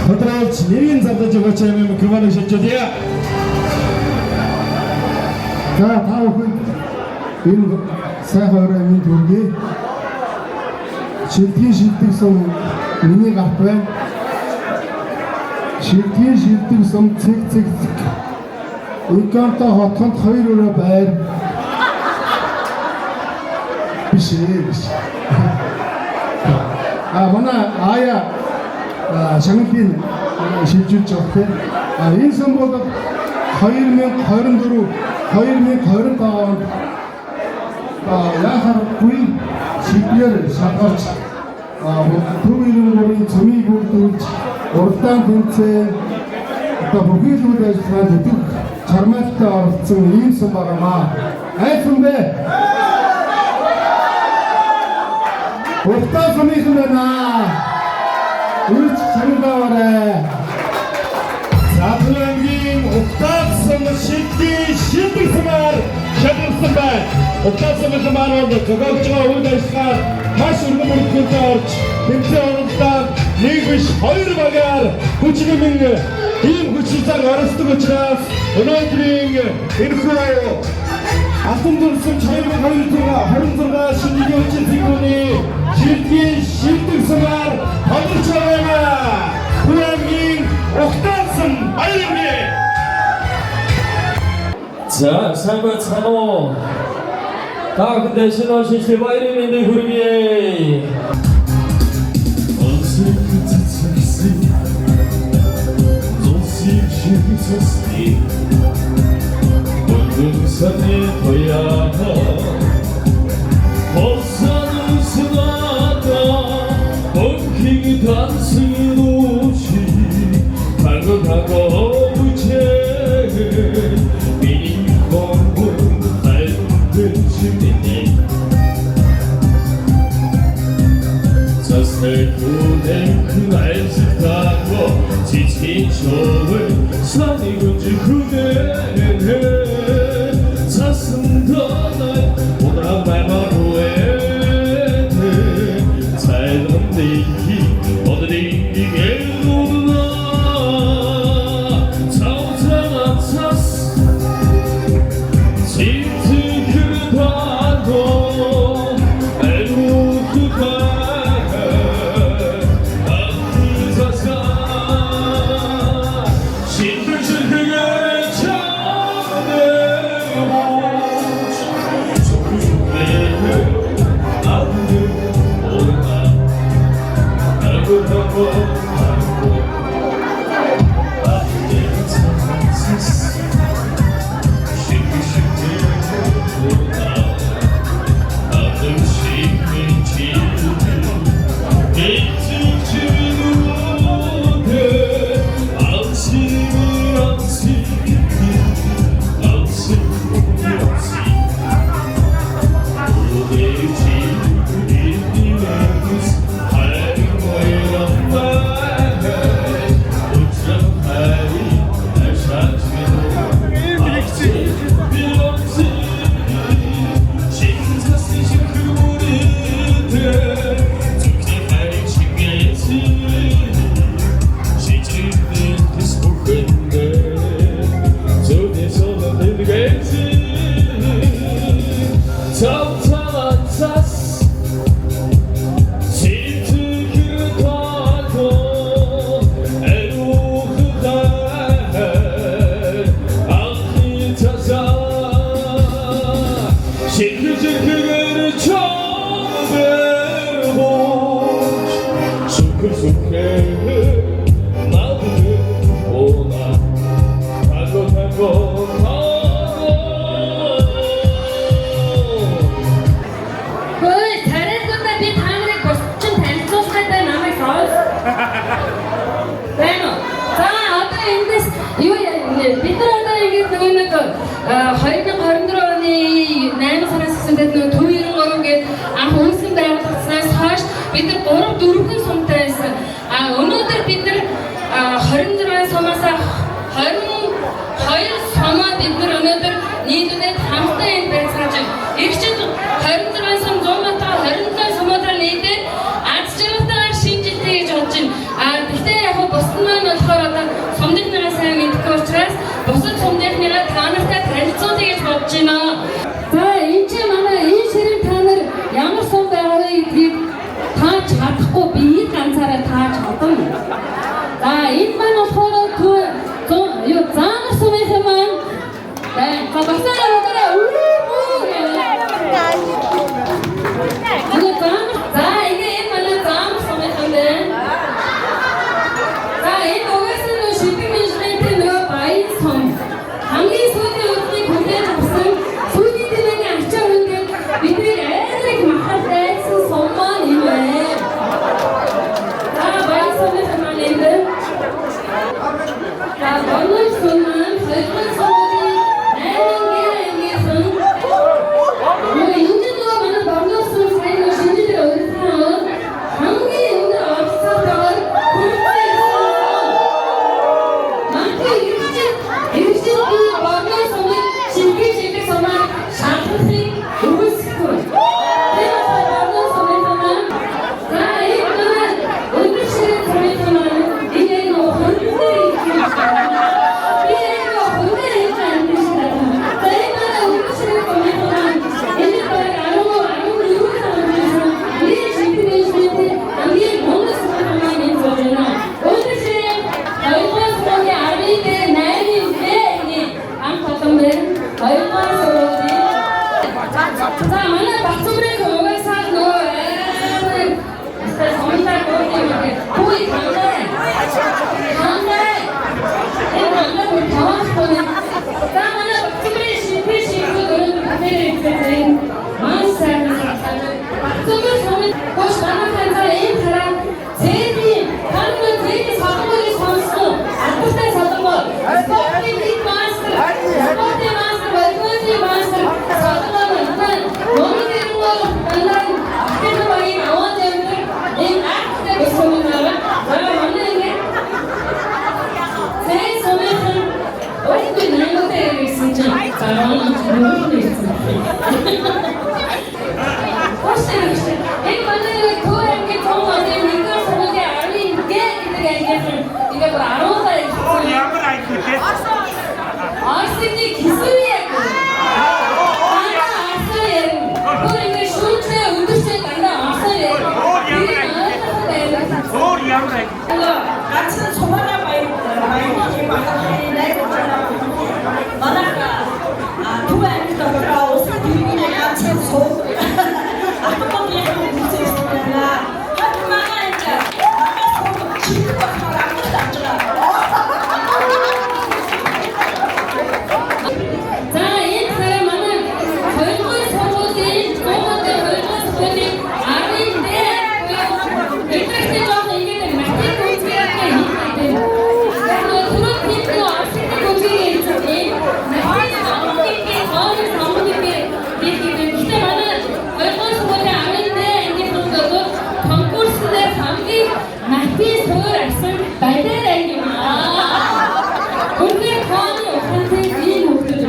тодорхойлж нэрийн зардаж өгөөч юм микрофоныг шилжүүлье. За та бүхэн энэ сайхан өрөө минь төргий. Шилдэг сум миний гарт байна. Шилдэг сум цэг. Иканта хотонд 2 өрөө байр. Биш. Манай ая шангын шилжүүлж байгаа те. Энэ сум бол 2024 2025 онд яхахгүй шилгээр шалгарч Төв 93-ийн цөмийг бүрдүүлж уралдаан тэмцээн одоо бүхэл ажиллагаанд өдөх чармайлттай оролцсон ийм сум байгаамаа. Аль сум бэ? Уралдаан сумын байна. Үрж чангалаарай. Задлангийн уралдаан сум шилдэг сумаар шалгарсан байна. Уралдаан сумын маань зохиолж байгаа үйл ажиллагаа маш өргөн бүрэлдэхүүнтэй орж тэмцээн оролцоод нэг биш 2 багаар хүчнэмэн ийм хүчтэй оролцдог учраас өнөөдрийн энэхүү Атан дурсамж 2026 шинжилгээ хүчний цэнгүүний шилдэг сумаар тодорч байгаа. Төв уралдаан сум баярлалаа. За, сайн байцгаана уу? Та бүхэнд шинэ шинжилгээ баярын мэндийг хүргье. Just take 지친 저의 산이 군지 그대는 사슴도 날 보다 말만 후회돼 살던 내기 어디 이게 오나 자우자나 찼어 진트 그다도 알고 그가 같은 소마라 많이 만화가 두안도 그러고 사들이네 같이 소 아빠가 얘기하는 거 있으니까 하지만 이제 아까 기분 아무것도 안 좋아. 자, 이 사람은 결혼 선고지, 소문대 결혼 선고지 아닌데 일단 좀 이게 마티 공지가 있는데 그런 팀도 아시는 공지가 있지. 마티 아무게 거울 아무게 이게 기대하는 결혼 선고지 아닌데 이게 뭔가도 컨쿠르스의 감기 마티 서울 알선 발대라는 게 근데 거기 어떤데 이 목표좀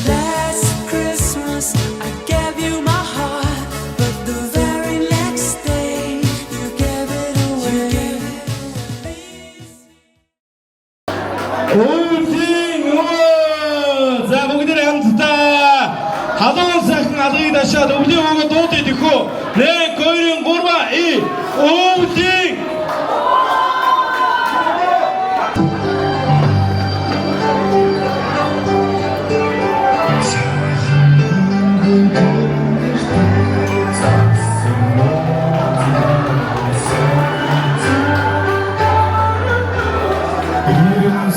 Last Christmas I gave you my heart, but the very next day you gave it away. Өвлийн өө за бүгдээ хамтдаа халуун сайхан алгыг дашаад өвлийн өөг дуудъя тэхүү 1 2 3 өвлийн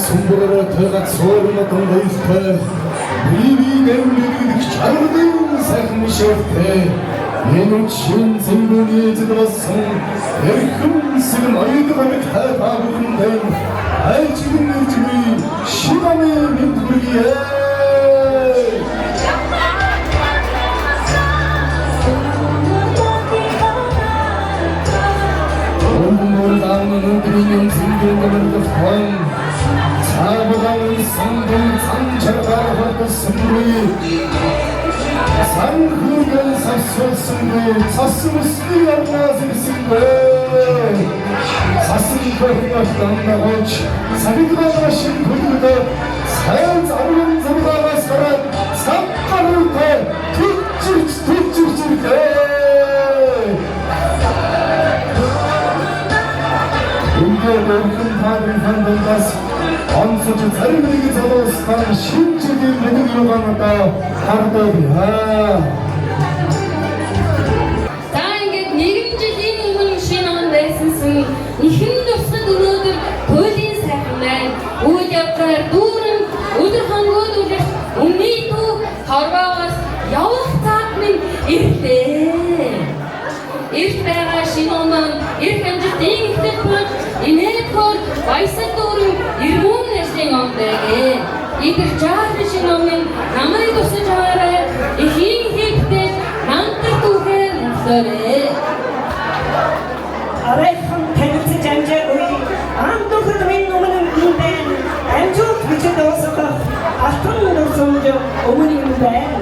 Сүмбэрээр тойгоод суурна донгойтой Бивиг эвлэрийг чаргын сайхан шивтэй Энэ чин зэмбүний зэдвасан Эрхэм сэрэн ойдгоныг хайпаа бүхэндэй Айчгэн нэрчгүй шиваны мэдбүргийээ Өмөр даанын өдрийн зэмбүнээр дэвхэн 사부강의 성동 상처가 승리 상후견 사수 승리 사수무 쓰리가 승리 사승거리가 땅나고 사비가 마신 그들도 사연 자루는 자루가 사람 삭가를 더 툭툭툭툭 큰 다들 한번다시 언수주 살리기 전에 신적인 내용으로 가는다 하루도야. За ингээд нэгэн жилийн өмнө шинэ он байсансан ихэн тусад өнөөдөр туйлын сайхан байна. Үйл явдлаар дүүрэн өдөр хоногуд үлэх өмнөний дүү хорвоогоос явах цаг минь ирлээ. Ирт байгаа шинэ он ирэх амжилтын ихтэй тул инээдхөр баясаг дүүрэн ирмүүн нэслийн он байгээ. Идэр жаахан шинэ он намайг тусаж аваарай. Ихийн хийхдээ намтар түүхээр насаарай. Арайхан танилцж амжаагүй андоход минь өмнө юм байна. Амжууд бичээд дуусах алтан дурсамж өмнө юм байна.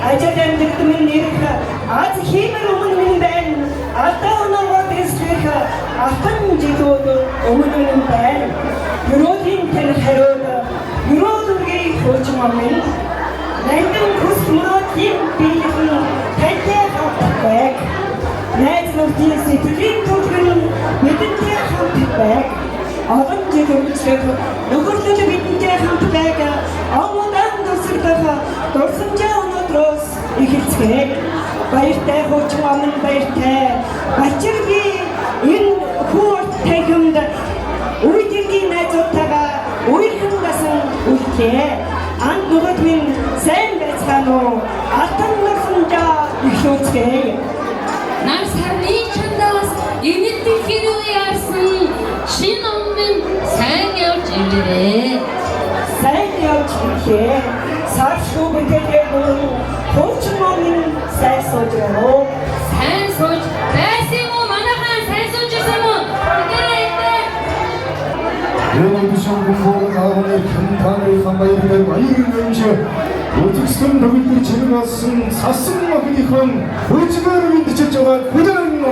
Ажил амжилт минь нэрх аз хиймэр өмнө минь байна. Алтан оногод эсрэх алтан жигүүд өмнө юм байна. Юродын тань хариуд юродгийн хөөж мамын Найдан хүс мөрөдийн биехэн тантай хамт байг. Найз нөхдөд сэтгэлийн төвхөн мэдэнтэй хамт байг. олон жил үргэлжлэх нөхөрлөл бидэнтэй хамт байгаа омодан дурсагдах дурсамжаа өнөөдрөөс эхэлцгээе. Баяртай хуучин аман баяртай бачирги энэ хурд тагамд үйдэргийн найзуудтайгаа үерхэн басан үлдээ. Анд нөгөөд минь сайн байцгаана уу? Алтан нурсамжаа эхлүүлцгээе. Нар сарны чандаас энэт дэлхий яарсан шин омын сайн явж ирлээ. Сайн явж ирлээ. Сар шүү битээ болон хуучин омын сайн сууж яваа. Сайн сууж байсан уу? Манайхан сайн сууж байсан уу? 여러분 성공으로 나오는 경탄의 선발들의 와이를 넘쳐 오직선 너희들 지나갔은 사슴마그니 한 오지가를 민디쳤정한 고대는 놈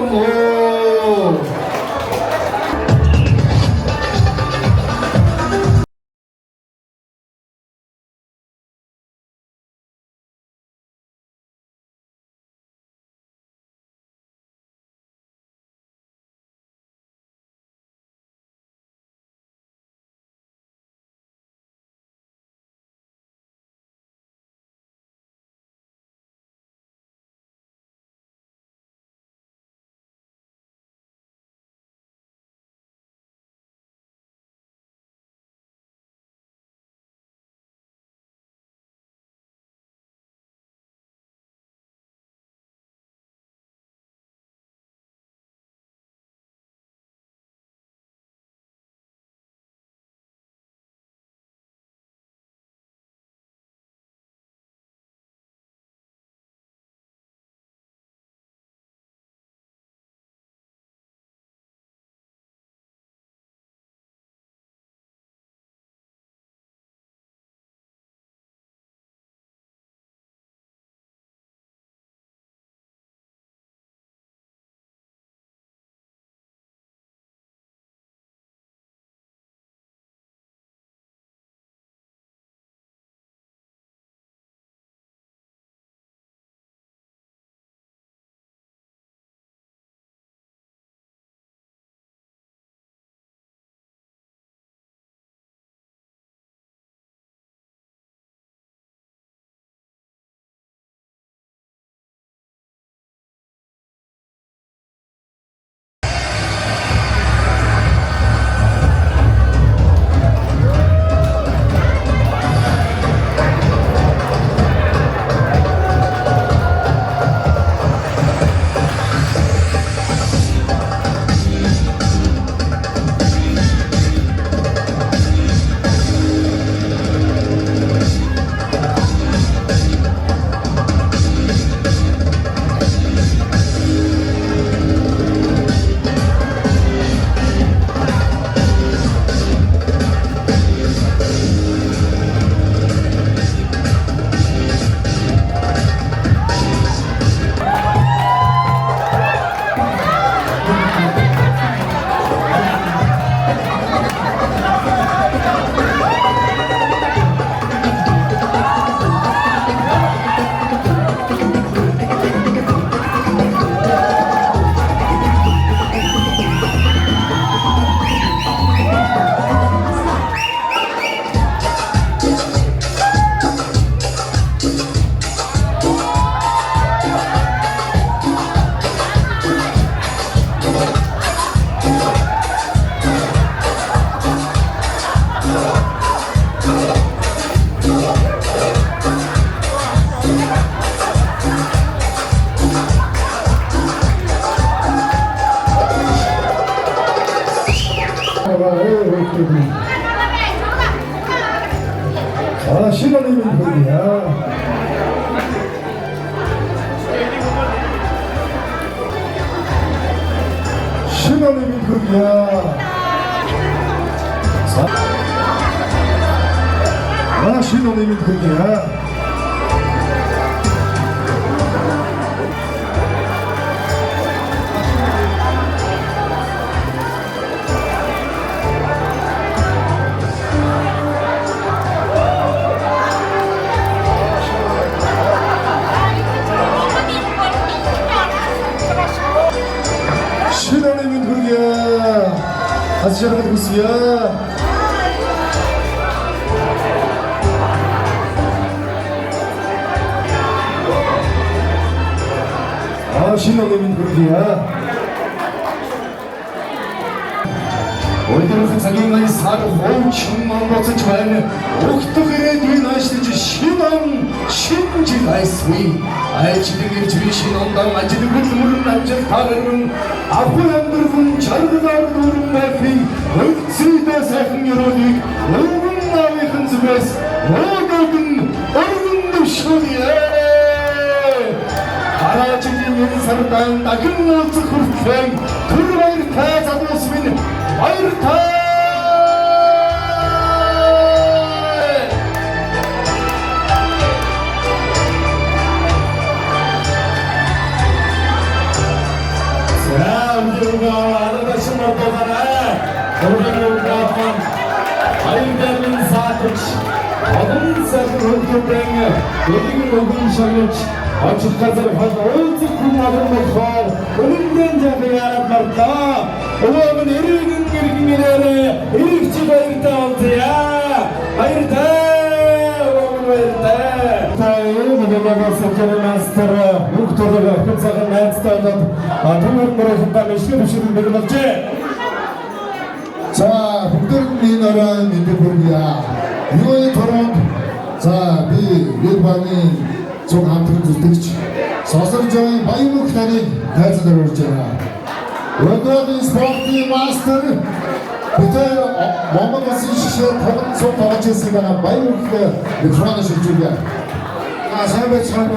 아, 신혼이면 거기야. 신혼이면 거기야. 아, 신혼이면 거기야. 신혼이면 거기야. 같이 жаргал хүсье. шинэ өгийн хүргье. Өнөөдрийн цагийн маань сар хуучин монгоцч байна. Өгтөх ирээд энэ ашлж шинэ жил айсгүй. Айчлын иржби шинэ ондоо ажил хөдөлмөрн амжилт таарсан. Авгүй амьдрын чаргалаар дүүрэн байхын өлцөдөө сайхан ёроолыг өвгөн наавынхан зүгээс модогн өргөн дэвшүүлье. Хараачлын энэ сардан дахин уулзах хүртэл түр баяр таа задуус минь баяр таа. Açık kazar fazla olsun kullanır mutfağı. Önünden canı yaratmakta. Oğlumun erigin girginleri erikçi bayırta aldı ya. Bayırta. Oğlum bayırta. Tayı babama sakın mastırı. Muhtarı kıtsakın mastırı. Adımın burasında meşgul düşürün benim akçe. 자, 북들이 나라 민대국이야. 이거의 토론. 자, 비 일반인 좀 함부로 듣지. 서설적인 바이묵단이 대체되고 있잖아. 원더드 스포츠 마스터 그때 뭐뭐가 쓰시셔 토론 좀 더치했으니까 바이묵가 그러나 실주야. 아, 사회 참고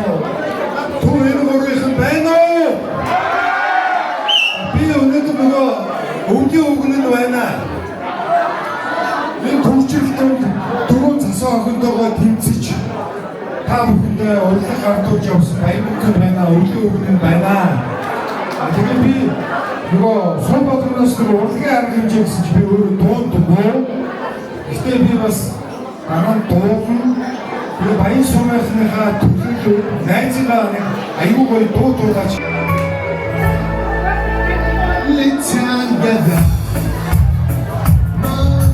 도의를 모르겠는 배너. 비 오늘도 뭐가 오기 오고는 왜나? 이 동치를 두고 자서하고다가 딤치지. 다 근데 어디서 가도 없어. 바이브크 배나 오기 오고는 배나. 아, 되게 비 이거 손 받으면서 어떻게 알겠는지 비 돈 두고 그때 비 봤어. 나는 돈 그리고 많이 소매서 내가 돈을 내지가 아이고 거의 또 같이. Летят но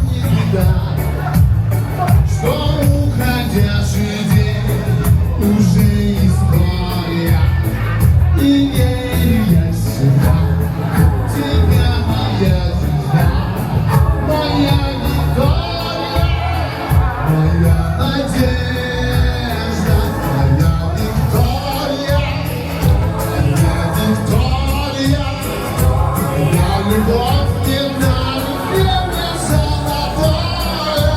не беда, что уходящий день уже история. И верю я сюда, тебя моя звезда, моя Виктория, моя надежда, моя Виктория, моя Виктория. Любовь не дам, время золотое,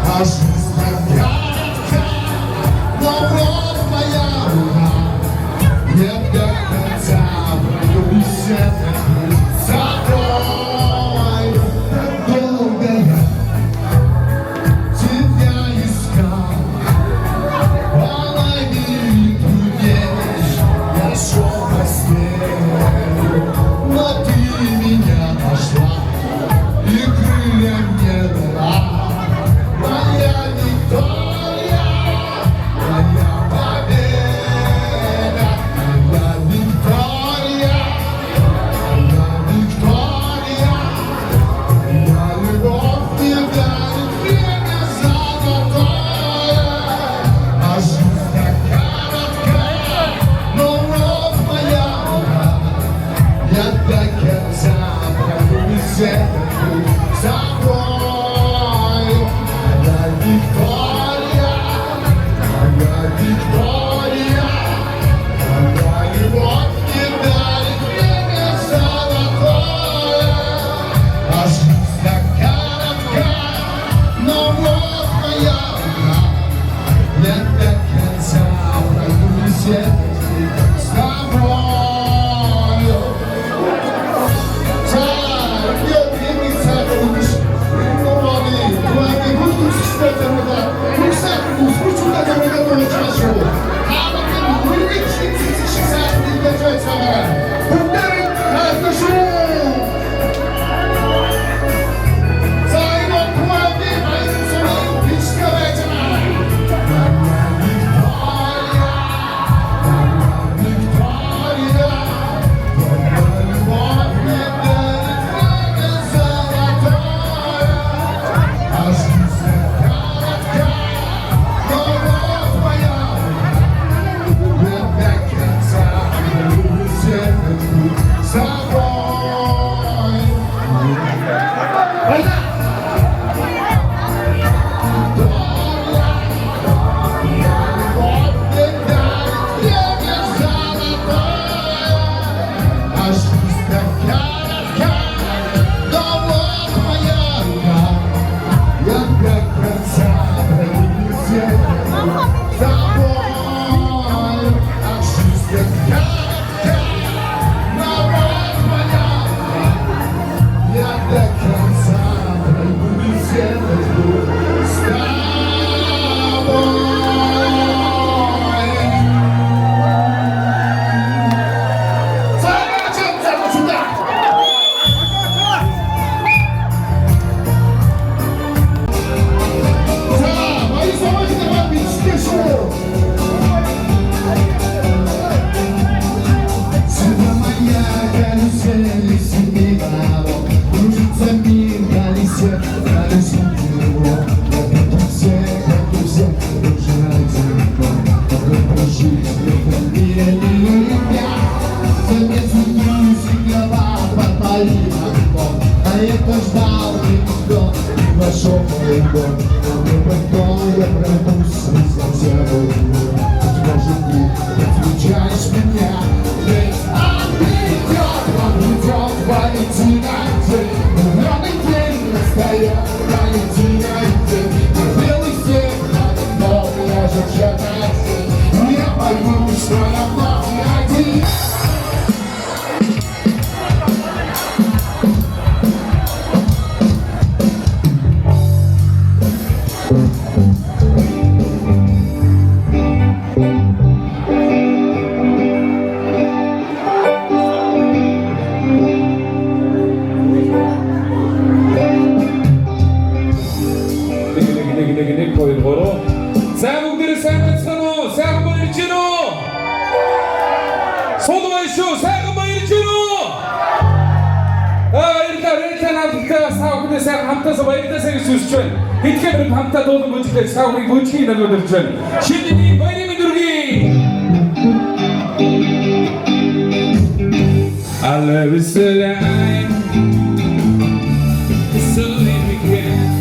а жизнь кратка, но вот моя рука, нет как хотя бы любить за тобой, так долго я тебя искал, половину дней я шел в постель, но ты меня нашла и крылья мне дала, моя я пройду слезы может быть, отвечаешь меня. Ведь придет Валентина день, миллионный день, настает Валентина день. Белый снег, но я же уже один. Я боюсь, что я вновь не один. За бүгдээрээ сайн байцгаана уу? Сайхан баярлж байна уу? Сулмай шүү, сайхан баярлж байна уу? Баярлалаа наадтай саахны сайхан хамтаас баярлалаа гэж хүсэж байна. Хэдгээр хамтаа дуулан бүжиглээ саахыг бүжгийн надад өрж байна. Шинэний баярын мэдрэг. I love you so alive, so if we can.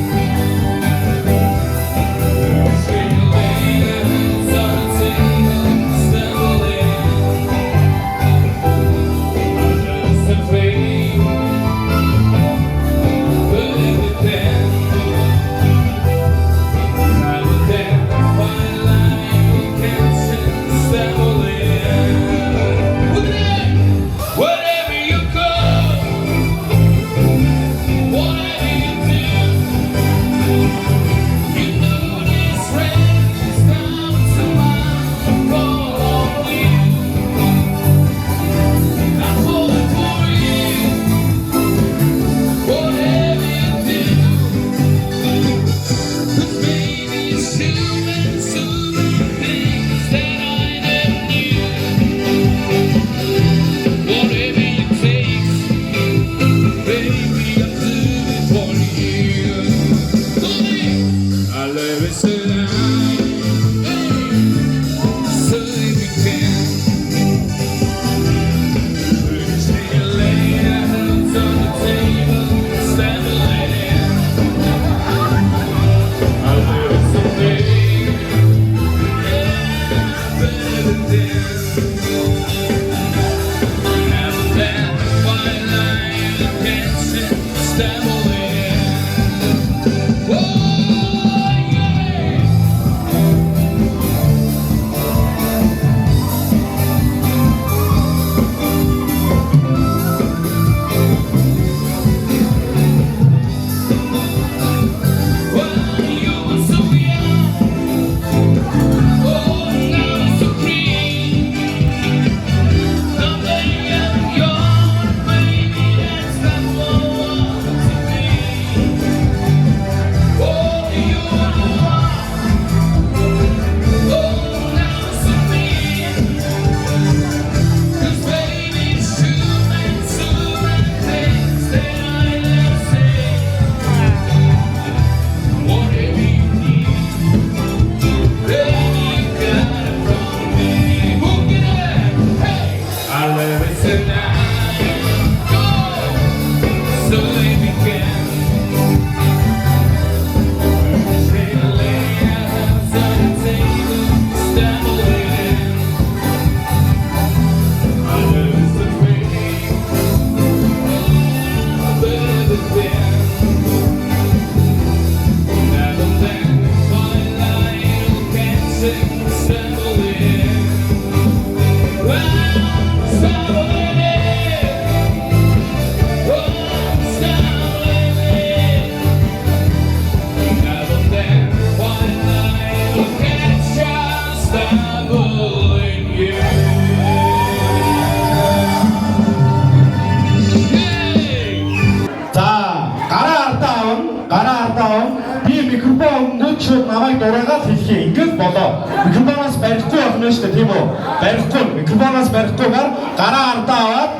намайг дураагаад хэлхий. Ингээд болоо. Микрофоноос барихгүй байх нь шүү дээ, тийм үү? Барихгүй. Микрофоноос барихгүйгээр гараа ардаа аваад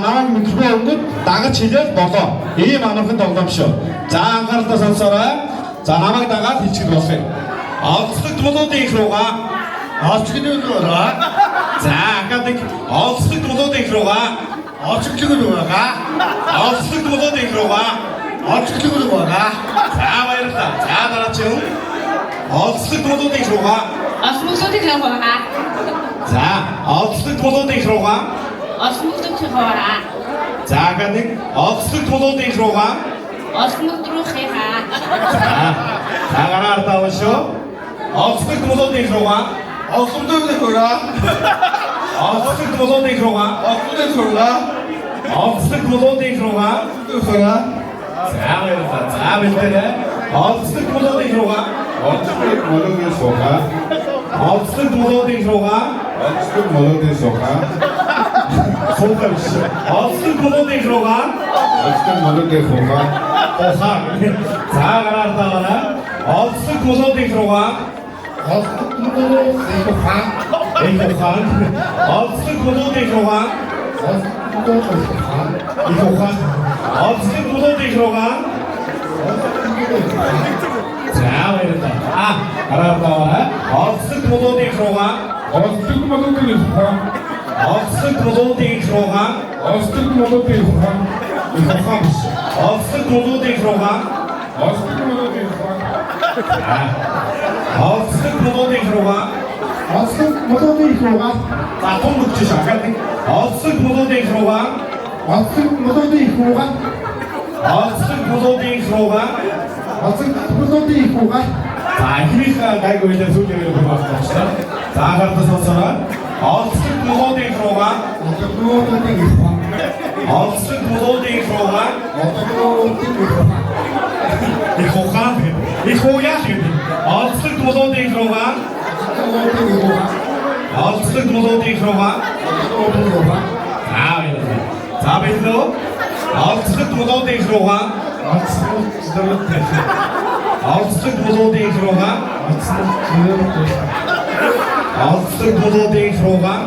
намайг микрофон өнгөд дагаж хэлээд болоо. Ийм амархан тоглоом шүү. За анхааралтай сонсоорой. За намайг дагаад хэлчих болох юм. Олцлог дулуудын их руугаа. Олцлог руугаа. За акадик олцлог дулуудын их руугаа. Олцлог руугаа. Олцлог дулуудын их руугаа. Олцлог руугаа. За баярлалаа. За дараач юм. Олцлог дулуудын их руугаа. Осмолуудын хаваараа. За, олцлог дулуудын их руугаа. Осмолуудын хаваараа. За, гэдэг олцлог дулуудын их руугаа. Осмолд руу хаяа. За, гараар даваа шүү. Олцлог дулуудын их руугаа. Олцлог хөрөө. Олцлог дулуудын их руугаа. Олцлог хөрөө. Олцлог дулуудын их руугаа. Хөрөө. За, бэлдээ. Олцлог дулуудын их руугаа. Олцлог мологийн суугаа. Олцлог дулуудын их руугаа. Олцлог мологийн суугаа. Суугаа биш. Олцлог дулуудын их руугаа. Олцлог мологийн суугаа. Ухаан. За, гараар даваа. Олцлог дулуудын их руугаа. Олцлог мологийн суугаа. Ухаан. Олцлог дулуудын их руугаа. Ухаан. Олцлог дулуудын их руугаа. За, баярлалаа. Гараар даваа. Олцлог дулуудын их руугаа. Олцлог мологийн суугаа. Олцлог дулуудын их руугаа. Олцлог мологийн суугаа. Ухаан биш. Олцлог дулуудын их руугаа. Олцлог мологийн суугаа. Олцлог дулуудын их руугаа. Олцлог мологийн суугаа. За, томч шахаад. Олцлог дулуудын их руугаа. Олцлог мологийн суугаа. Олцлог дулуудын их руугаа. Олцлог мологийн суугаа. За, ихнийх гайг үйлээ сүүлээр болчихлоо. За, гардаа сонсороо. Олцлог дулуудын их руугаа. Олцлог мологийн суугаа. Олцлог дулуудын их руугаа. Олцлог мологийн суугаа. Их ухаан. Их уяа гэдэг. Олцлог дулуудын их руугаа. Олцлог дулуудын их руугаа. За, баярлалаа. Олцлог дулуудын их руугаа. Олцлог дулуудын их руугаа. Олцлог дулуудын их руугаа.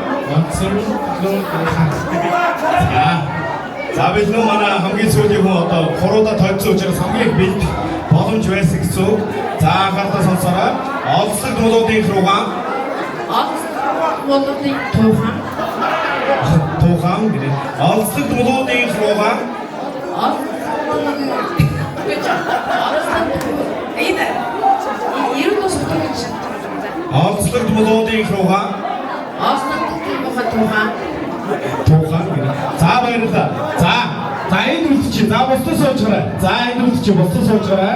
За, баярлалаа. Манай хамгийн сүүлийн хүн одоо хуруудаа тойцсон учраас хамгийн бэлд боломж байсан гэсэн үг. За, гартаа сонсороо. Олцлог дулуудын их руугаа. Осмолуудын тухайн. Тухайн гэдэг. Олцлог дулуудын их руугаа. Олцлог дулуудын их руугаа. Тухайн гэдэг. За, баярлалаа. За, энд үлдчих. За, бусдаа суучгараа. За, энд үлдчих. Бусдаа суучгараа.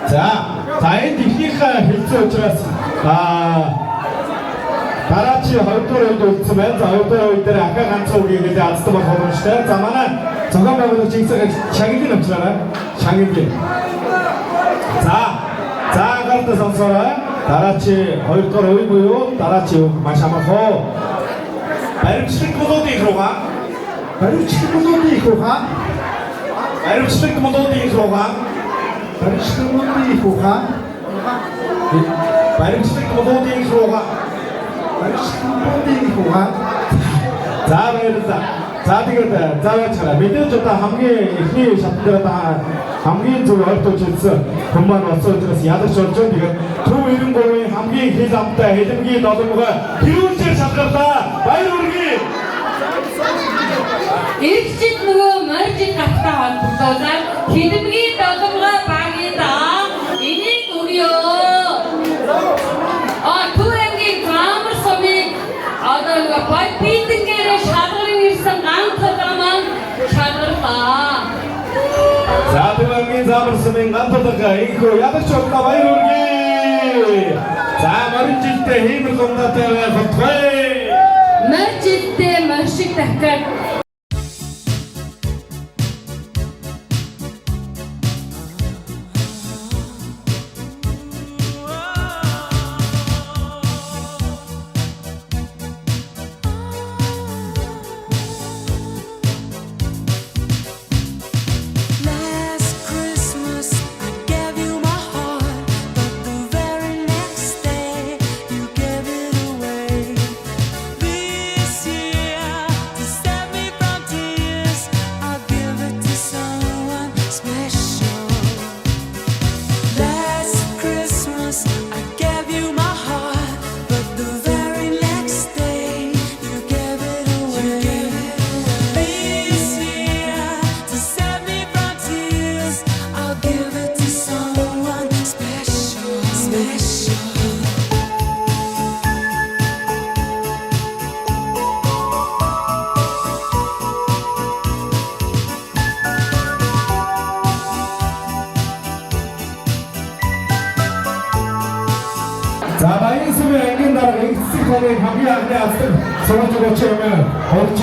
За, энд ихнийхээ хэлцээ учраас дараа чи 2 дугаар үед үлдсэн байна. За 2 дугаар үед дээр ахаа ганцхан үг гэдэг азтай болох боломжтой. За, манай зохион байгуулагч Игцэг Шагилын авчраарай. Шагилын. За, гартаа сонсоорой. Дараа чи 2 дугаар үе буюу дараа чи маш амархоо. Баримтлаг дулуудын их руугаа. Баримтлаг мологийн их руугаа. Баримтлаг дулуудын их руугаа. Баримтлаг мологийн их руугаа. Баримтлаг дулуудын их руугаа. Баримтлаг мологийн их руугаа. За, баярлалаа. За, тэгээд заавчаараа мэдээж одоо хамгийн ихний шатн дээр одоо хамгийн зөв ойлтож үзсэн хүмүүс маань болсон учраас ядарч болж байгаа. Тэгээд Төв 93-ийн хамгийн хэл амтай хэлэмгийн доломгоо хэрүүлжээр шалгарлаа. Баяр хүргэе. Иргэжид нөгөө моржид гатаа холбогдуулаад хэлэмгийн доломгоо багийнаа энийг өгөө. Төв аймгийн граммар сумын одоо нөгөө байтбитэнгээр шалгарын ирсэн ганц толгомон шалгарлаа. За, Төв аймгийн граммар сумын ганц толгой инхүү ядарч боллоо. Баяр хүргэе. За, морин жилдээ хиймэр гомдотой болтгой. Моржидтэй моршиг дахиад Last Christmas I gave you my heart, but the very next day you gave it away. 자, 마이스미 앵긴다라 엑스틱하게 감기 안에 아스트 소원주고 채우면 어째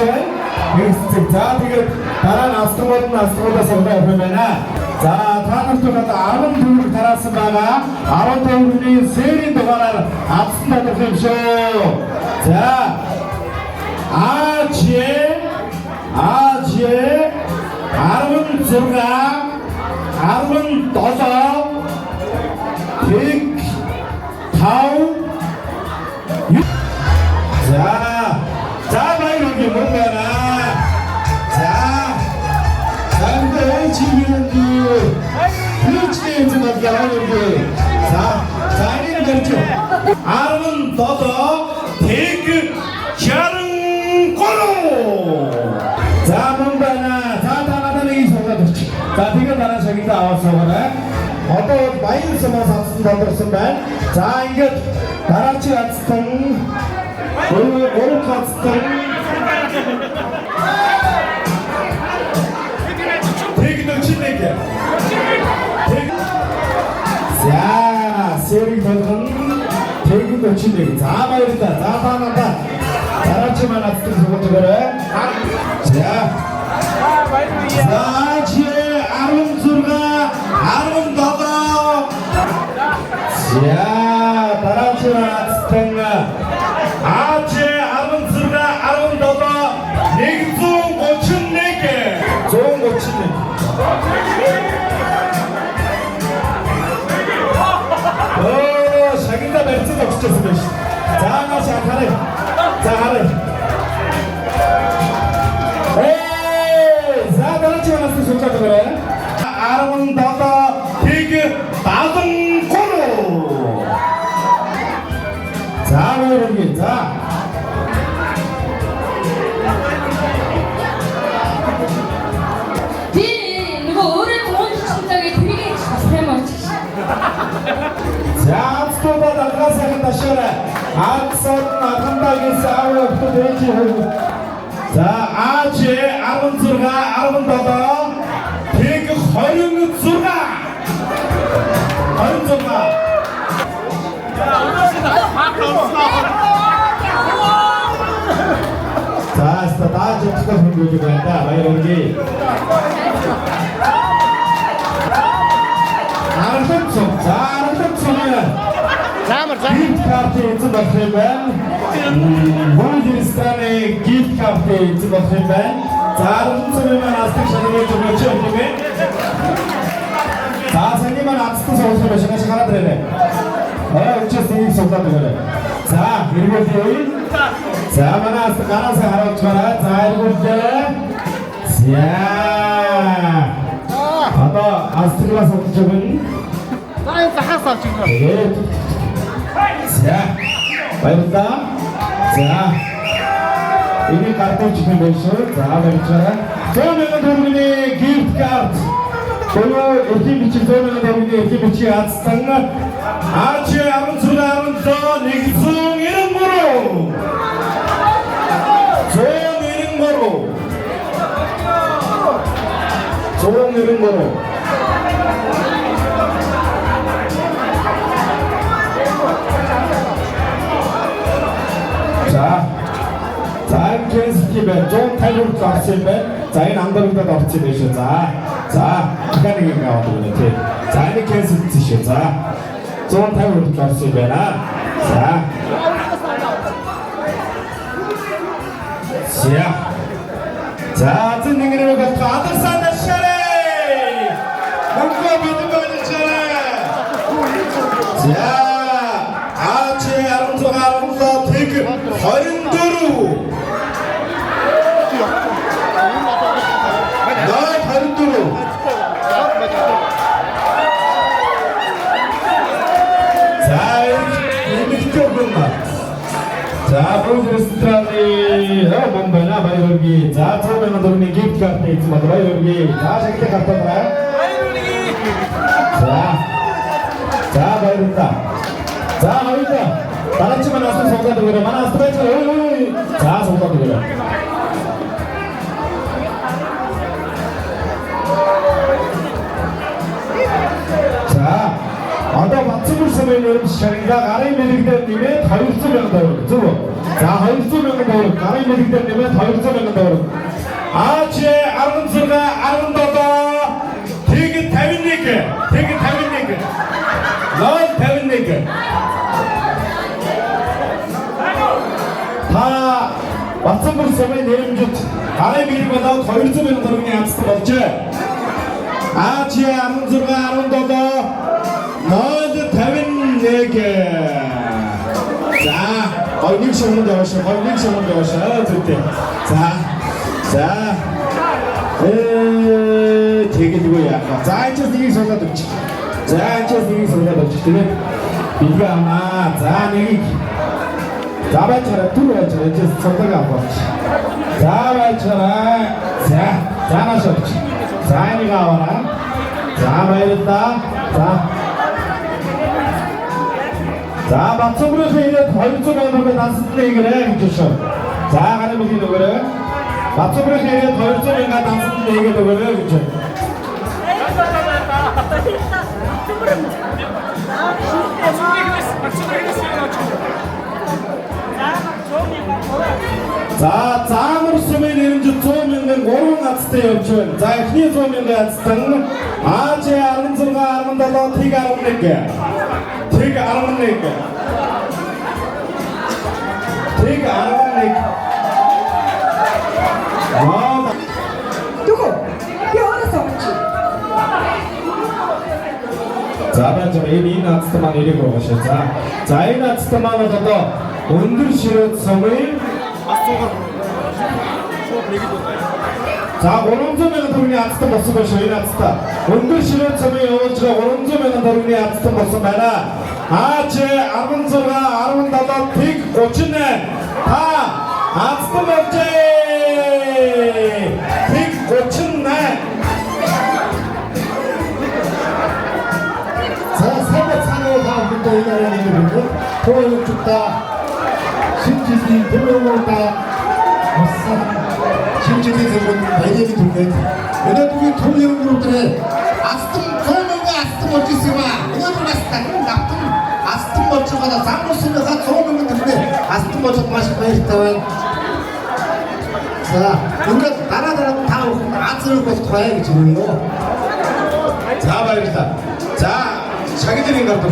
엑스틱 자, 되게 다른 아스트보다 서울에 보면은 자, 다음부터 갔다 아론 둘을 달았습니다. 아론 둘이 세린 동안을 앞선다 보십시오. 자, 아지에 아론 들어가 아론 떠서 빅 다우 자, 바이러기 뭔가나 근데 지금 그렇지 좀 나가는 자, 이는 그렇죠. 아름은 더더 대그 샤릉 꼬로 자, 뭔가나 자, 다나다는 이 소가 됐지. 자, 디가 나는 저기다 아웃서거나 어떤 마이너스만 샀습니다. 들었으면 자, 이거 다같이 갔을 오늘 갔을 되게 넘치네. 자, 세리 버전 되게 넘치네. 자, 말이다. 자, 다나다 다같이만 갔을 때 저거 그래. 자, 지에 아름술가 아름 더더 자, 다같이만 갔을 때가 아제 아름술가 아름 더더 냉수 고춘 내게 좋은 고춘 자기가 멘트가 붙였으면 자, 같이 가래. 자, 가래. 에이, 자, 다같이 만났을 손잡고 그래. 아름은 더더 되게 나동 고로 자, 여러분, 자. 자, 스토바 나가서 한다 시원해. 악선 나간다기 싸우고 또 되지. 자, 아제 아름술가 아름다다 되게 허름은 술가 허름술가 자, 스타 좀 찍어서 보여주고 있다. 마이러기 아름춤 자, 아름춤은 gift card için bakayım ben. Bulgaristan'a gift card için bakayım ben. Aram춤은 아스틱 샤니를 좀 여쭤보면 자, 생기만 아스틱 소스 몇 시간씩 하나 드려네. 어째 생기 속다 그래. 자, 일곱 개. 자, mana 아스틱 하나씩 하나 줘라. 자, 일곱 개. 자, 아까 아스틱이라 속적은 네. 자, 바이브다. 자, ini kartu chicken boxer. 자, 바이브자. 저는 여러분이 gift card. 저는 이렇게 비치 저는 여러분이 이렇게 비치 아스탕나 아치 아름수라는 저 닉송 이름으로 종 이름으로 자, 캔스키면 좀 탈북 잡으면 자, 이 남들보다 덥지 되셔. 자, 기간이 가운데 이렇게 자, 이 캔스 드셔. 자, 좀 탈북 잡으면 자, 듣는 이름을 갖고 아들 산다 시간에 뭔가 믿음 받으시잖아. 자, 아치 아름다가 아름다 되게 어른도로 나 어른도로 자, 이렇게 조금만 자, 보여드렸습니다. 뭔가나 마이러기 자, 처음에는 너는 기프트 카드 있지만 마이러기 자, 자기가 갖다 놔. 자, 마이러기다. 자, 갑니다. 다 같이만 아스트 성사도 그래. 만화 아스트 배치. 어이. 자, 성사도 그래. 자, 아다 맞춤을 쓰면 여러분 시작이가 가라이 메딕대님의 다육수 명다요. 그죠? 자, 다육수 명다요. 가라이 메딕대님의 다육수 명다요. 아치의 아름스가 아름다다. 되게 대민니께. 넌 대민니께. 다 맞춤을 쓰면 내림 좋. 가라이 메딕보다 다육수 명다요. 그냥 아스트 먹지. 아치의 아름스가 아름다다. 너도 대민니께. 자, 걸릭시 오면 되었어. 걸릭시 오면 되었어. 들때. 자, 되게 누구야? 자, 이제 니기 소리가 듣지. 자, 이제 니기 소리가 듣지. 그래, 비가 아마 자, 니기. 자, 발차라 들어와야지. 이제 소리가 안 보지. 자, 발차라. 자, 나셨지. 자, 니가 와라. 자, 말했다. 자, 맞춤으로 해야 벌초가 오면 다섯 대 그래. 그렇죠. 자, 가는 거기도 그래. 맞춤으로 해야 벌초가 다섯 대 그래. 그렇죠. 자, 짬으로 쓰면 이런 주 조명은 고런 같을 때 없죠. 자, 흔히 조명 같을 때는 아재 아름스러가 아름다워 티가 아름다게. 되게 아름다게. 누구? 어디서 왔지? 자, 먼저 이 나츠트만 이리고 오셨자. 자, 이 나츠트만 얻어도 온들시로 성의 자, 오른쪽에는 다루니 아츠트 모습 보시오. 이 나츠타 온들시로 성의 오른쪽 오른쪽에는 다루니 아츠트 모습 봐라. 아제 아름스러가 아름다다 빅 고치네 다 아츠트 먹지 빅 고치네. 자, 세계 산업 가운데 이나라는 이름은 도로 죽다 신지시 도로다 신지시 세분 배경이 돌겠 얘네들이 통영 그룹들의 아스튼 도로가 아스튼 멋지스마 이거들 아스튼 나쁜 아스튼 멋져가다 장로스면서 좋은 놈들인데 아스튼 멋져 마시고 있다면 자, 우리가 나라들하고 다 아스를 벗고 가야겠지 그래요. 자, 말입니다. 자, 자기들이 갖다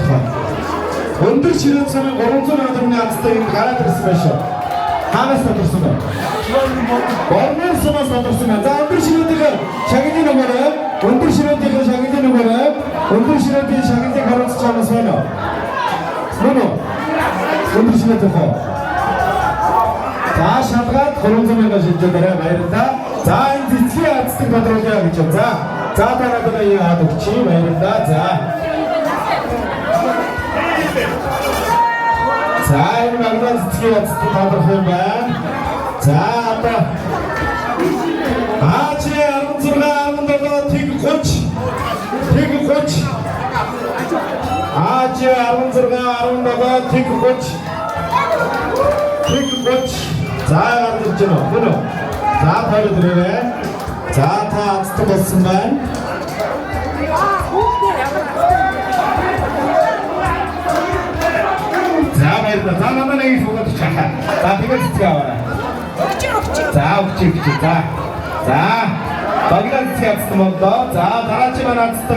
온들 실현처럼 오른쪽으로 들으니 아츠트인 가라들었으면서 하나씩 들었으면 원면서만 들었으면 자, 온들 실현대가 자기들이 거는 온들 실현대가 자기들이 거는 온들 실현대 자기들 가라서 참아서 하나 뭐노 온들 실현대가 자, 샤프가 오른쪽에 가신 저들의 말입니다. 자, 이제 티에 아츠트 가들어가야겠죠. 자, 따라들어 이 아독치 말입니다. 자, 이 막난 스티어 스티어도 해봐. 자, 아빠. 아치에 아름스러가 아름다워 티그 코치. 아치에 아름스러가 아름다워 티그 코치. 자, 아름답지는 뭐노? 자, 바로 들어래. 자, 다 스톱했으면. 자, 말이다. 자, 나만 애기 속아도 자. 자, 비가 스티가 와라. 자, 억지. 자, 거기다 스티가 스톱한다. 자, 다 같이만 아스톱.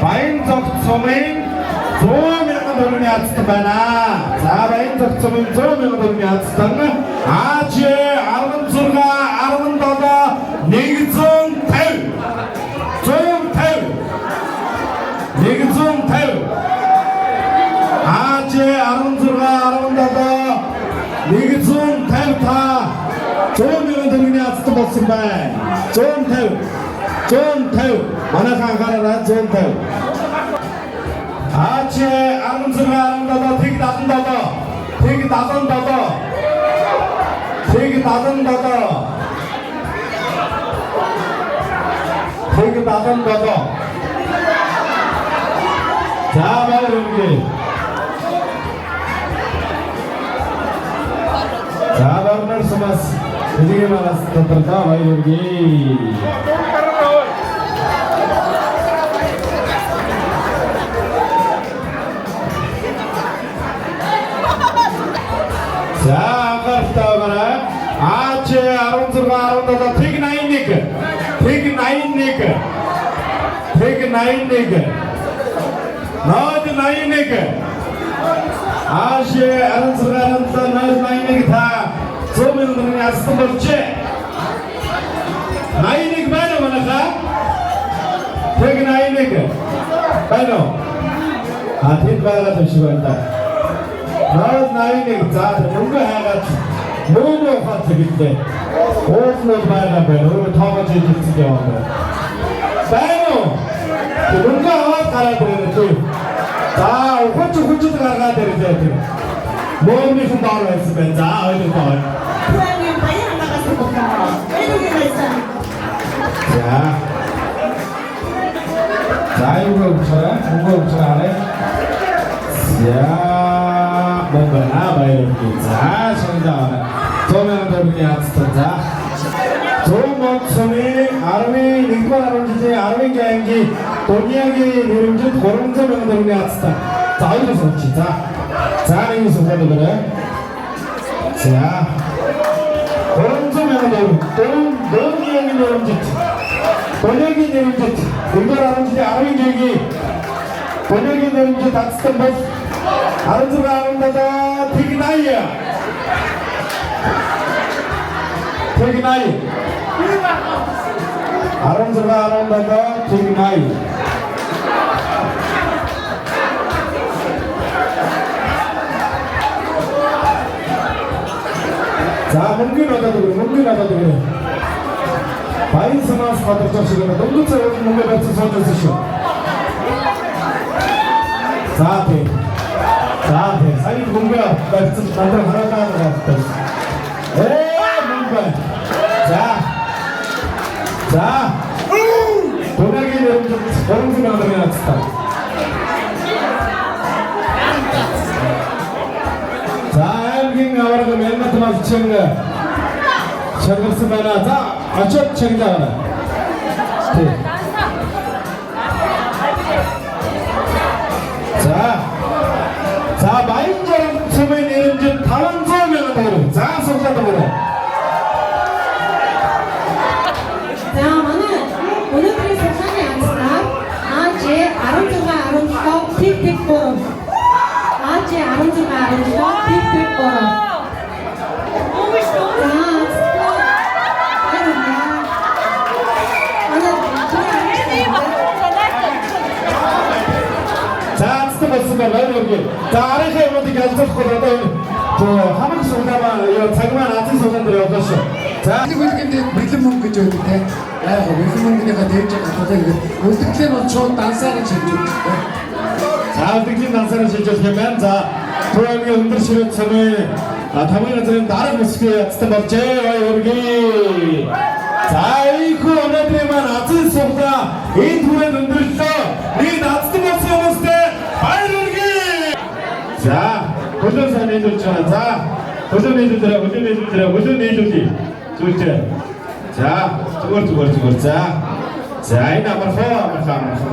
바인적 소민. 조명을 돌리니 아스톱하나. 자, 바인적 소민 조명을 돌리니 아스톱은 아주의 아름스러가 아름다다. 내기성 태우. 내기성 태우. 아제 아름스러가 아름다다 내기성 태우타 조명을 들으니 아스트 먹습니다. 좋은 태우 만화상 가라라. 좋은 태우 아제 아름스러가 아름다다 되게 나선다다 자, 말해 여기 그중에 말았었다 바이올기. 자, 아깝다 봐라. 아체 아론스가 아론다다 태기 나인니까. 나도 나인니까. 아시에 아론스가 아론다 나도 나인니까 다 소면들이 아스던 벌지. 나인니까 봐요 뭐나가? 태기 나인니까. 봐요. 아, 태기가 좀 시원다. 나도 나인니까 자, 뭔가 해가지고. 너무 화트긴데 오픈을 봐야 되는 타고 제주도 경험. 나이노 뭔가 갈아들이는 자 후추도 갈아야 되는데 몸이 좀 바로 했으면 자 어디 봐. 부장님 많이 안 나갔습니다. 외국인가 있어요. 자 이거 붙여라 안 해? 자 뭔가 나봐 이렇게 자 정답. 소면들이 아스다. 조목소미 아르미 링콘 아르미지 아르미 경기 도니아기 이름지 고런 소면들이 아스다. 자 이거 좋지. 자 이거 소면들 그래. 자 고런 소면들 도니아기 이름지 도니아기 이름지 링콘 아르미지 아르미 경기 도니아기 이름지 아스다 뭐 아르즈가 아름다다 되게 나이야. 되게 나이. 아름다가 아름다가 되게 나이. 자, 문기나다도 그래. 바인스마스 받았죠. 너무 잘 뭔가 같이 손주시오. 자, 사이 뭔가 같이 만들어 하나가 하는 것 같다. 자, 도나기 여러분들 그런 생각을 해놨다. 자, 엠깅 나와라고 맨날 마주치는 거. 저것으면 자, 아주 챙겨라. 자, 마인처럼 소문이 내는 다른 소문을 모르. 자, 속사도 모르. 자, 오늘의 세상에 앉았다. 아재 아름다가 픽픽보름. 아재 아름다가 픽픽보름. 자, 스톱했습니다. 여러분. 자, 아래에 어디 가서 거라도 한국 소가만 자그마한 아침 소간들이 없었어. 자, 근데 믿음 гэж өгдөгтэй. Яг 믿음 мөнгөнийхөө дээж байгаа үлдэгдлээ нь шууд дансаараа шилжүүлж байна. 자, үлдэгдлийн дансаараа шилжүүлэхэмээр за 토요일에 흔들시는 참에 담임자들은 나를 모습에 야스트 먹제 여기. 자, 이거 오늘들만 아침 속다 이 둘의 흔들서 이 나스트 모습 모습 발르기. 자, 도전사 내줬잖아. 자, 도전 내주지. 둘째. 자, 두걸. 자, 이 나만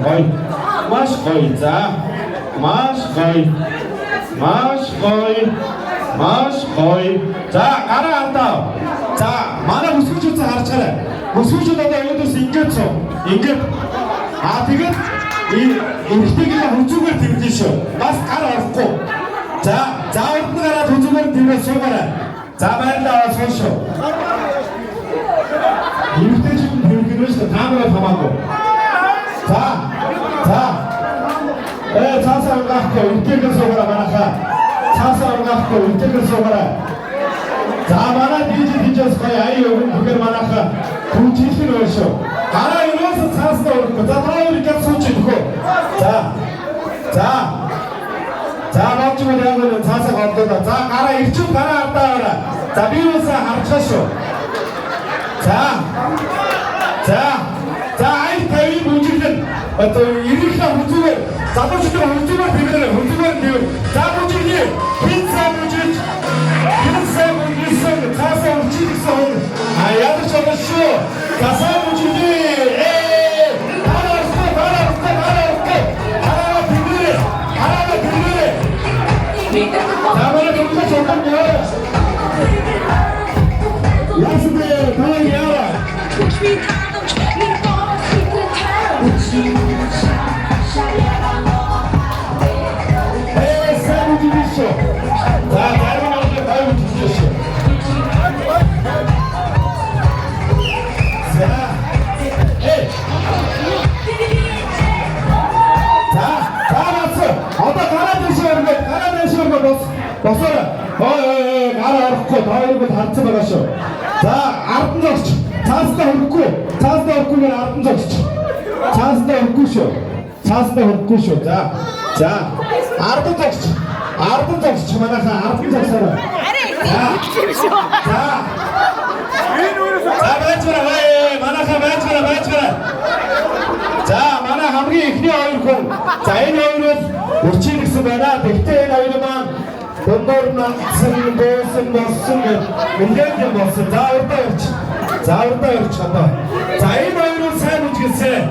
거의. 마시 거의. 자, 마시 거의. 자, 가라앉다. 자, 만화 무슨 좋다 가르쳐라. 무슨 좋다도 이것도 인급. 아, 지금 이 희대기가 우측을 들으시오. 마스 가라앉고. 자, 어떤 가라 도중을 들으시오 가라. 자, 말 나와 서시오. 이 희대 지금 들기로 했어. 다음으로 담아고. 자. 자사를 갖고 울격을 쏘거라 마나카. 자사를 갖고 울격을 쏘거라. 자, 마나 뒤져서 거야. 아이 요금 그걸 마나카. 불치시는 것이오. 가라 이러면서 자사가 오르고. 자, 다 이렇게 손치 두고. 자, 막주고 대하고는 자사가 없다. 자, 가라 일축 가라 왔다 와라. 자, 미루면서 가르쳐쇼. 자, 아이 대위 무지든 또 이렇게 무지를 자부시도 무지를 비비는 무지를 비우. 자, 무지니 빈사 무지. 자사 무지성 자사 무지성 ядаж шүү. Гасаа бүжиглээ. Тамара төгсөж чадна. Ясны таван яа. Босоо. Ой гараа орохгүй тооёрыг харцсан байгаа шүү. За ардан зогч. Цаасдаа хөрөхгүй. Цаасдаа хөрөхгүйгээр ардан зогч. Цаасдаа хөрөхгүй шүү. Цаасдаа хөрөхгүй шүү. За ардан зогч. Ардан зогч манайхаа ардан зогсороо. За. Байцгаа манайхаа байцгаа. За манай хамгийн ихний хоёр хүн. За энэ хоёроос урчин гэсэн байна. Тэгтээ энэ хоёр маань Бомбор нацсан болсон ингээд юм болсон. За урдаа явч одоо. За энэ хоёрын сайн үжгэлсэн.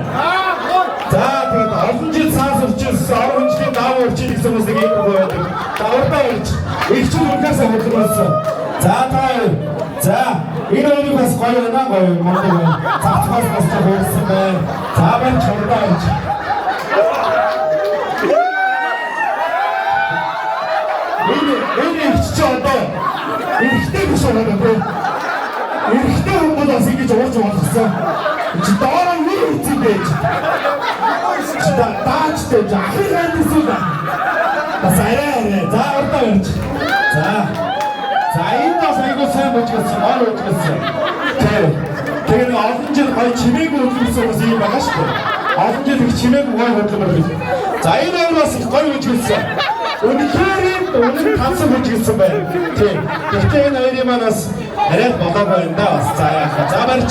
За тэгээд олон жил цаас урчилсан, орон жилийн даавар урчил гэсэн үсэг ийм байдаг. За урдаа явч. Их ч үргээс хөдөлгөөсөн. За за энэ хоёрын бас гоё мондөг. Цацгаас бас хөрсөн байна. За байна урдаа явч. Эрэгтэй биш байгаа гэдэг. Эрэгтэй хүмүүс бас ингэж уурж болгосон. Чи доороо юу хийх бэ? Чи даачтай ахын хандсан ба. Бас арай. За урдаа явж. За энэ бас айгуу сайн бүжгэлсэн, гол бүжгэлсэн. Тэгээд олон жил гоё чимээгүй бүжгэлсэн бас юм байгаа шүү дээ. Олон жил их чимээгүй гоё хөдөлмөр. За энэ хоёр бас их гоё бүжгэлсэн. Өнөөдөр танцсан бүжгэлсэн байна. Тийм. Гэхдээ энэ хоёрын манаас арай болоо байна да бас. За яахаа. За барьж.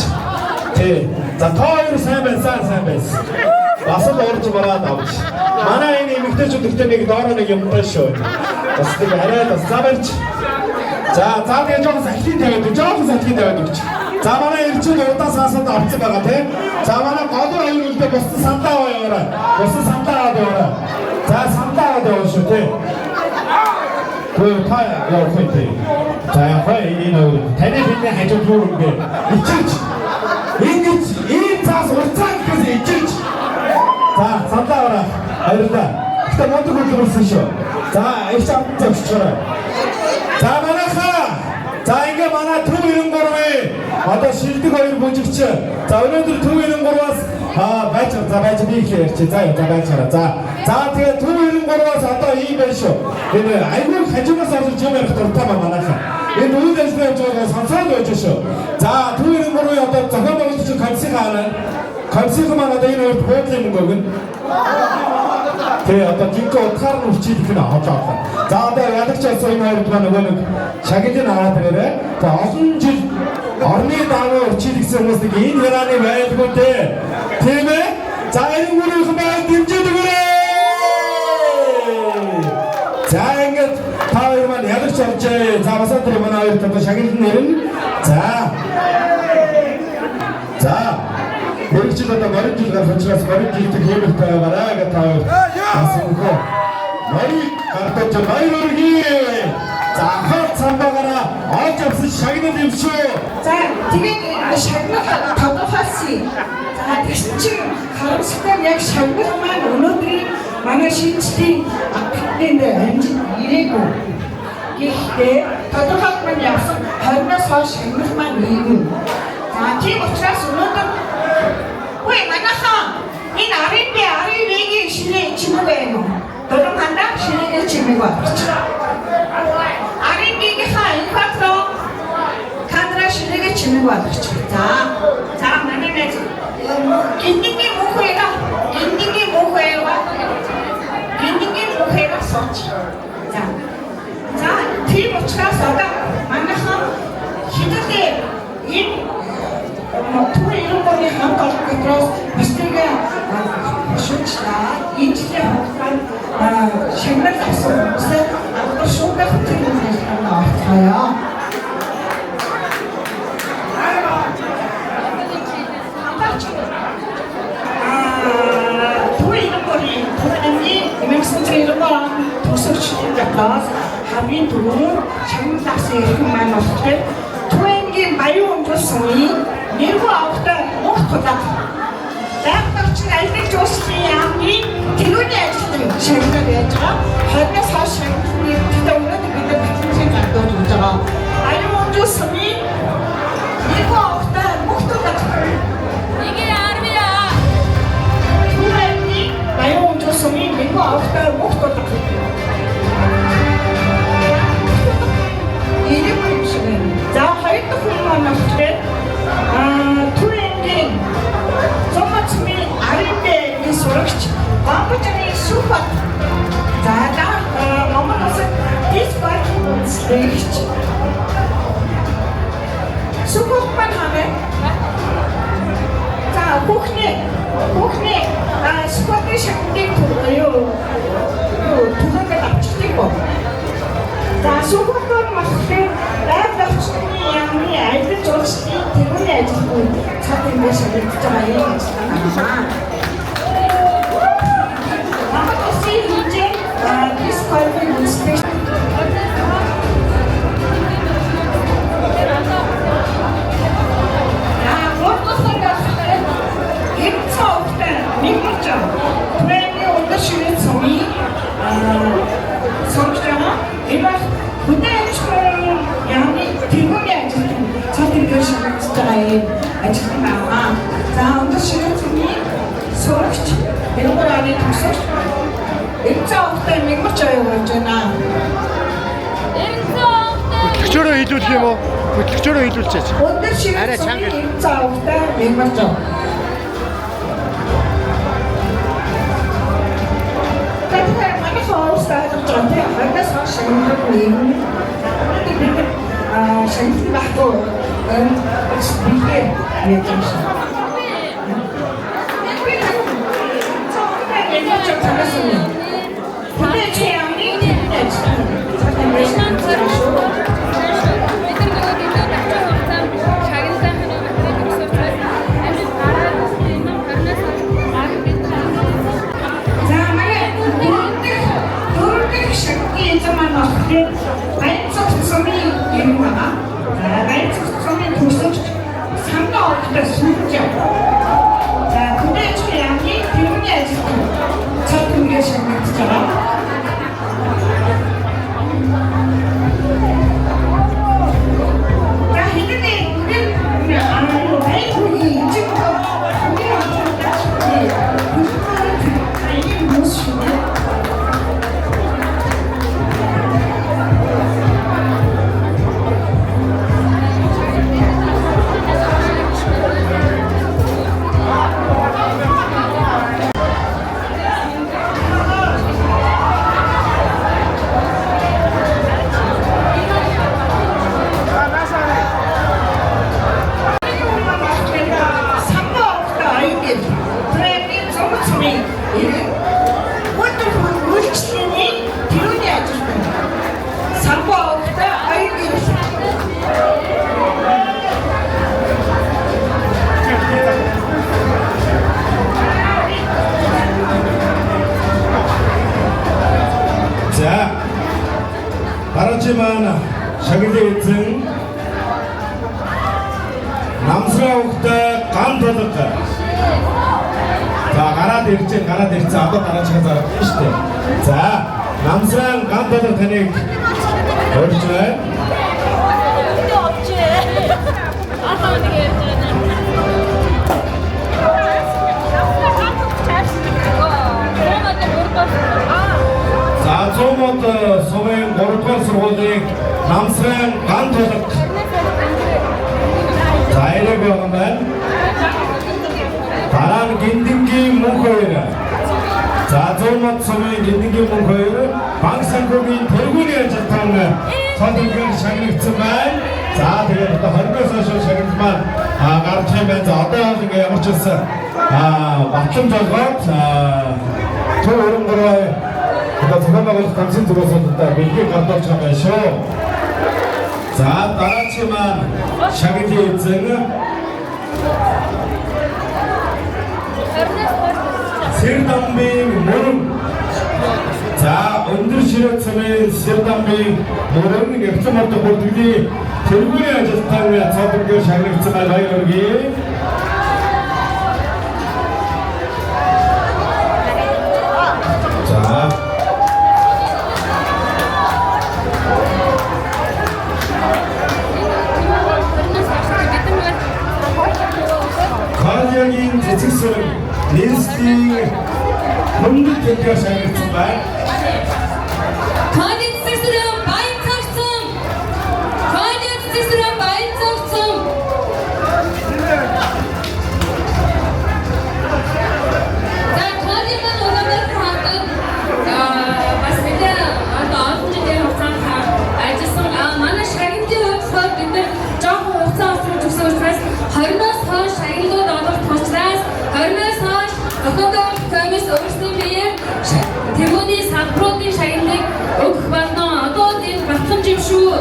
Тийм. За тоо хоёр сайн байсан. Бас л урж мараад авч. Манай энэ эмэгтэйчүүд ихтэй нэг доороо нэг юмтай шүү. Бас нэг арай бас за барьж. За тэгээ жоохон сахилын тавиад өгч. За манай ирчүүд удаа саасанд авцсан байгаа тийм. За манай голын хоёр үлдээ бусдын сандаа яваарай. За сандаа аваад шүү тийм. 그 타야 포인트. 자, 거의 이는 대대빈의 해적 좋은 게 이쪽지. 인기지. 인사서 오창까지 이쪽지. 자, 삼다와라. 알겠다. 일단 먼저 그렇게 쓰셔. 자, 액션 잡수쳐라. 자, 만나카. 자, 이게 만나 두 이런 거로 해. 아까 실드 거리를 보직쳐. 자, 오늘들 두 이런 거로 왔어. 발전, 자, 발전 이렇게 진짜요, 자, 발전아. 자, 제가 두 이런 거로 와서 아까 이 배쇼. 근데 아이고 가지고서 아주 처음에 그렇다만 만나서. 이 누구 대신에 저 삼사도 해주셔. 자, 두 이런 거로 어떤 잠깐만 좀 감시가 하는. 감시가만 하다 이런 보여드리는 거군. 그 어떤 김고 칼을 붙이기 그냥 없다. 자, 내가 야득자 써이나 이렇게 하는 거는 자기들 알아들으래. 자, 어순지 어린이 단어 지릭성에서 긴 혈안이 왜 죽을 때 때문에 자, 이런 거를 그만 김지도 그래. 자, 이게 다 이러면 야득자 없지. 자, 와서 들으면 이렇게 또 자기들은 자. 머리치다 머리치가 같이가서 머리치 기회부터 말아야 다 왔으니까 머리 갖다 저 머리를 자, 헛 삼바가라 어차피 자기는 입쇼 자, 지금 샤브가 더더하시 자, 대충 가로수가 약 샤브만 오늘들이 많은 신치들이 앞인데 이래고 이게 더더하면 약속 하면서 샤브만 이고 자, 지금 어쩌서 오늘도 왜 만나서 이 나리인데 아리 왜기 실내 친구예요. 너는 만나 실내 친구가 아리인데 하이 파트로 카드라 실내 친구가 자 만나야지. 긴딩이 뭐해라? 긴딩이 뭐해라? 긴딩이 뭐해라? 소치. 자, 뒤 붙여서가 만나서 시드게 이 뭐 이런 거에 한 가지 들어서 비슷하게 쇼치다 인지에 혹한 생각 했었는데 아무도 쇼가 붙는 데서 나왔어요. болоос хамгийн түрүүн шагнал авсан иргэн маань болохоор Түвэнгийн Баян өмгөлсөн үеийн нэргүй авахтай мухт худаад дайгч айлдаж уусны яамны тэрүүний ажилтны шагнал яаж байгаа. Хойноос хойш шагналны гэдэг өнөөдөр бид батлын гардууд хийж байгаа. Баян өмгөлсөн үеийн нэргүй авахтай мухт худаад Баян өмгөлсөн үеийн нэргүй авахтай мухт худаад за хоёр дахь хүн маань болохоор Түвэнгийн Зомцмын Аринбэгийн сурагч Бамбужны Сүхбат за Момоноос Дисбайк үзлэгч Сүхбат маань хамаа за бүхний Сүхбатын шагныг түгээнгээ авчихдаг бо за Сүхбатын болохоор дайгчны яамны айлдаж уусны тэрүүний ажилтны цаад ингээд шагнаж байгаа юм байна. Намайг хийжээ дисквалификейшн үзлээ. Ажил байна. За өндөр ширээ зүний сурагч Элмораны төгсөгч Элцаавтай мэгмарч аяа болж байна. Хөтлөгчөөрөө хэлүүлэх юм уу? Хөтлөгчөөрөө хэлүүлчихэж. Өндөр ширээ зүний Элцаавтай мэгмарч. Тэгэхээр манай хоолстай гэж байгаа. Хагас хаш шагнал юм. Шагнал багтуу speaker meditation. 하지만 자기들 남스라우다 감도덕 자 가라들지 아까 가라치가 있대 자 남스랑 감도덕 되니 어디 줄 근데 없지 아까 어떻게 자, 처음부터 소변 모르고 surgуулийг намсрын ган тулг за ирэг байгаа байна. Дараа нь гиндингийн мөнх хоёр. За зурмат сумын гиндингийн мөнх хоёр банк санхүүгийн тэргүүний ажилтан цаадгийн шагнагдсан байна. За тэгээд одоо 20-оос хойш шагнал маань гарч юм байна. За одоо ингээ ямар ч байсан батлан толгойд төв өрөнгөрөө одоо зохион байгуулалт камсын зүгээс бэлгийг гадуур байгаа байна шүү. За дараагийн маань шагнал эзэн Сэрдамбын мөрөн За өндөр ширээ цамын Сэрдамбын мөрөн гэрчм ордог бүртгэлийн тэргүүний ажилтны цаадгийн шагнагцсан баяр хүргэе. Карьягийн цэцэгсэрэг нийслэлийн мөнгө төлөв шагнагцсан байна. Тэргүүний салбаруудын шагналыг өгөх болно. Одоо энэ батламж юм шүү.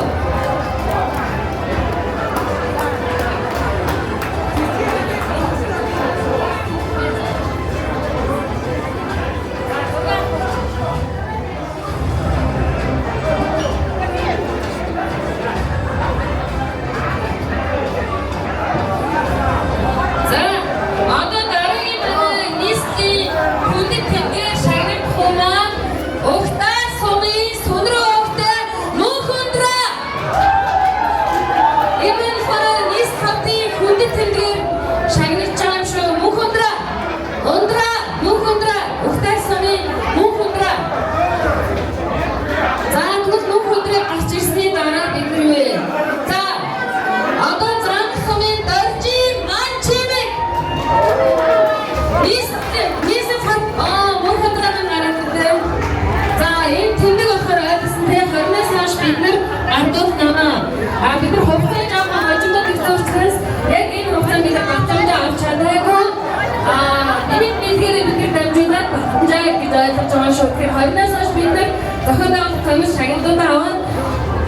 Хоёрнаас хойш бид нар зохион байгуулалт комисс шагналууд аван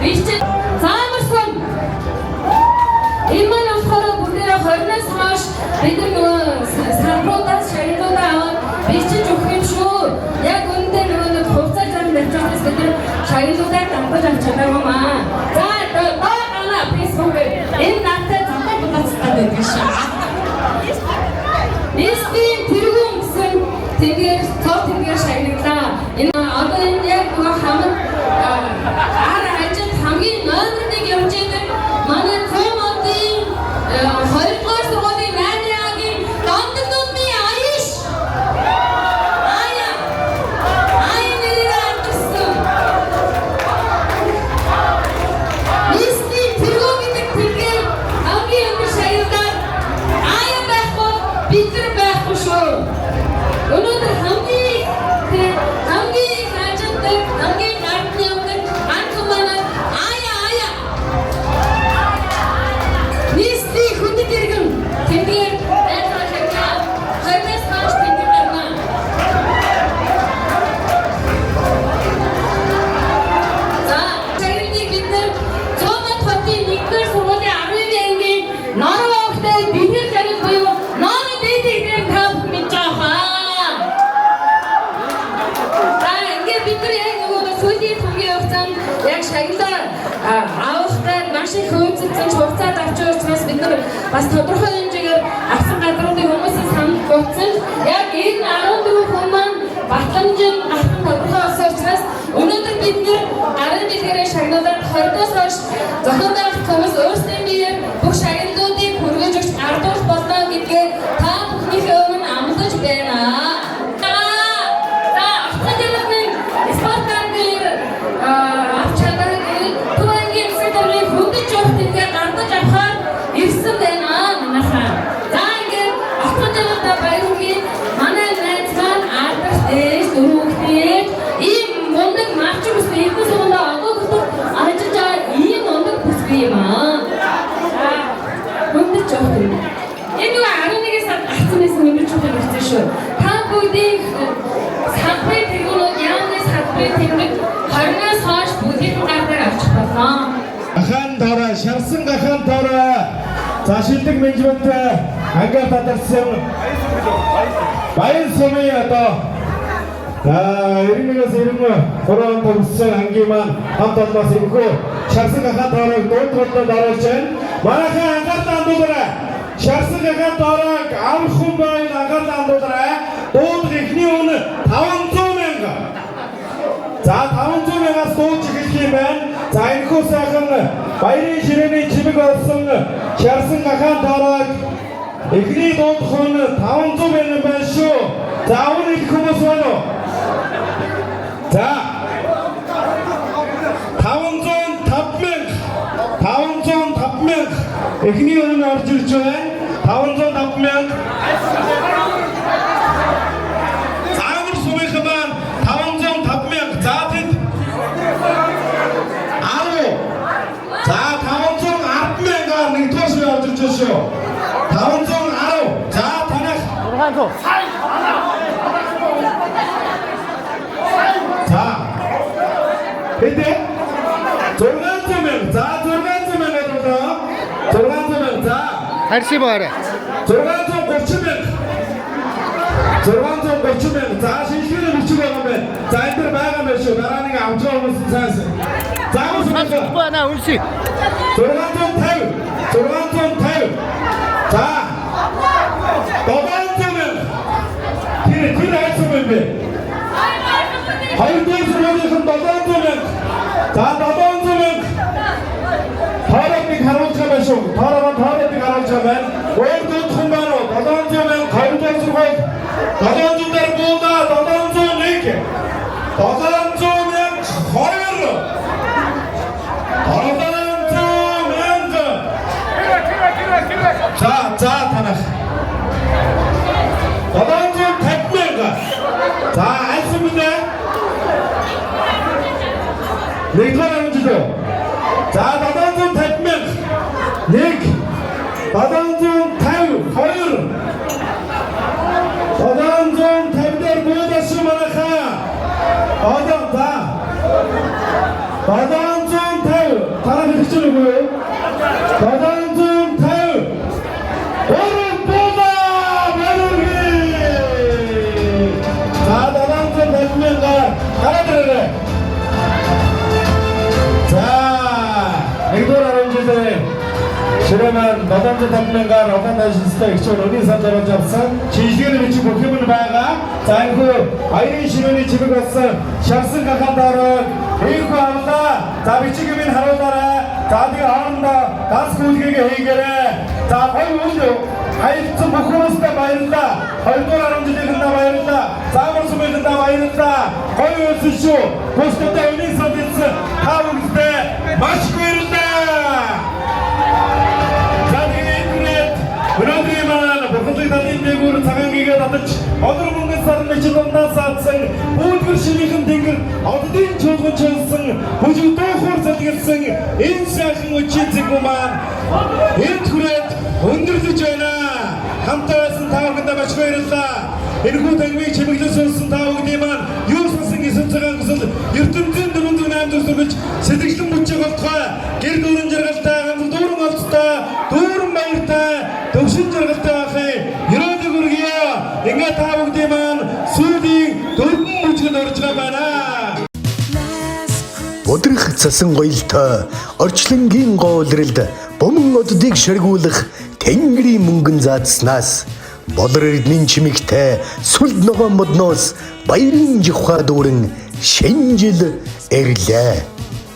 бичиж заамарсан. Энэ маань болохоор бүгдээ 20-наас хойш бид нар салбаруудаас шагналууд аван бичиж өгөх юм шүү. Яг үүндээ нэг хувцас зам тавьчихсан бид нар шагналуудаа дампаж авч чадаагаа. За доо Facebook энэ надад замтай буцаад байдаг шээ. Нийслэлийн тэргүүн гэсэн тэнгэр цог тэнгэр шагналаа. Энэ одоо энэ яг нөгөө хамт ажил хамгийн номер 1 явж байгаа манай Томодын 2-р сургуулийн 8-аагийн дондогдны аяш. Нэрээр амтсан. Нийслэлийн тэргүүн гэдэг тэнгэр хамгийн өндөр шагналаа. Байхгүй бид нар байхгүй шүү. Өнөөдөр хамгийн ажилтдаг, хамгийн гартны явдаг анхманаа ая. Нийслэлийн хүндэт иргэн тэнгэр байхаа хайнаас хаш тэнгэр байна. За, тэрний бид нар Цомод хотын 1-р сургуулийн 10-ийн ангийн Норвегтэй бидний зарим буюу Норвег дэдгээр тав мэдж байгаа. Яг шагналаа авахтай маш их хөөцөлсөн хугацаанд авч уурчнаас бид нар бас тодорхой хэмжээгээр авсан газруудыг хүмүүсийн санал бодсон. Яг энэ 14 хүн маань батламжийн авсан тодорхой болсон учраас өнөөдөр бид нар гарын дэлгэрээ шагналаад 20-оос хойш зохион байгуулалт комисс өөрсдийн биеэр бүх шагналуудыг хүргэж өгч ардуулах болно гэдгээ та бүхнийхээ өмнө амлаж байна. Энэ 11 сард гарсан байсан нэмэр чухал болсон шүү. Та бүгдийн салбарын тэргүүнүүд яамны салбарын тэргүүнд 20-наас хойш бүгдийн гардаг авчих болно. Ахаан тавраа, шарсан ахаан тавраа. За шилдэг менежмент ангаар тадарсан баяр сумын одоо 91-ээс 93 төгссөн ангийн хамт олноос энэхүү шарсан гахаат орог дуудлагад оруулж байна. Манайхан анхаарлаа хандуулаарай. Шарсан гахаат орог авах хүн байл анхаарлаа хандуулаарай. Дуудлага эхний үнэ 500 мянга. За 500 мянгаас дууж эхэлх юм байна. За энэхүү сайхан баярын ширээний чимэг болсон шарсан гахаат орог эхний дуудлага нь 500 мянга байна шүү. За үүний хүмүүс байна уу? За 505 мянга эхний үнэ орж ирж байна. 505 мянга. Заамар сумынхан маань 505 мянга. За тэд 10. За 510 мянгаар нэгдүгээр ширээ орж ирж байна шүү. 510. За танах 600. За. Хэдэ? 600 мянга. За 600 мянга болоо. 600 мянга. За. Харьцаа баарэ. 630 мянга. 630 мянга. За шинжилгээний бичиг байгаа байна. За энэ төр байгаа байх шүү. Дараа нэг авч байгаа хүмүүс цаас. За хүмүүс байна үлсий. 650. 650. За. 700 мянга. Тэр хайцсан юм бэ? Хоёр дэх сүргийнхэн 700 мянга. За 700 мянга. Тоорыг харуулж байгаа шүү. Тоороо тоорыг харуулж байгаа байна. Өөр дүүхэн байна уу? 700 мянга. Хоёр дэх сүргэй. 700 дээр буулаа. 701. 700 мянга. Хоёр. 700 мянга. За танах. 750 мянга. За айсан бид нэгдүгээр амжилт. За 750 мянга. 1 750 2 750 дээр буудаш манайхаа. Одоо за 750 тарах хэрэгч үгүй юу? 750 Орон буда баруун. За 750 мянга. Хараадраа. За нэгдүгээр аранжлаа ширэмэн 750 мянгаар одан ажилластай ихчээр өнийн сандар болж авсан шинжилгээний бичиг бүх юм байгаа. За энэхүү баярын ширээний чимэг болсон шарсан гахаатаар энэхүү авлаа. За бичиг юм харуулаарай. За тийм хоорондоо ганц гүйлгээ хийгээрэй. За хоёр үйл хайрцсан бүх хүмүүстээ баярлалаа. Хоёрдугаар аранжлалынхаа баярлалаа. Заамар сумынхаа баярлалаа. Гоё үйлсэн шүү. Бүсдээ өнийн сандар та бүхэндээ маш баярлалаа. Өнөөдрийн маань бурхны талын дээгүүр цагаан гээгээ татаж одор мөнгөн сарн мичил дундаас саадсан бүлгэр шинийхэн тэнгэр оддын чуулган чуулсан бүжиг доохоор залгирсан энэ сайхан үчийн цэгүү маань эрт хүрээд өндөрлөж байна. Хамтаа байсан та бүхэндээ маш баярлалаа. Энэхүү тагмыг чимэглэж сонсон та бүхний маань юу сонсон гэсэн цагаан хүсэл ертөнцийн 408 төрсөж сэтгэлэн бүжиг болтгой гэр дүүрэн жаргалтай ганц дүүрэн олцтой дүүрэн баяртай төвшин жаргалтай ахын ерөөдөг үргийа ингээ та бүхний маань сүүлийн 4 бүжгэд орж байгаа байна. Өдрөх цасан гоёлтой орчлонгийн гоолролд бомон оддыг шаргуулах тэнгэрийн мөнгөн заадснаас болор эрдмийн чимэгтэй сүлд ногоон модноос баярын жихаа дүүрэн шинжил эрлээ.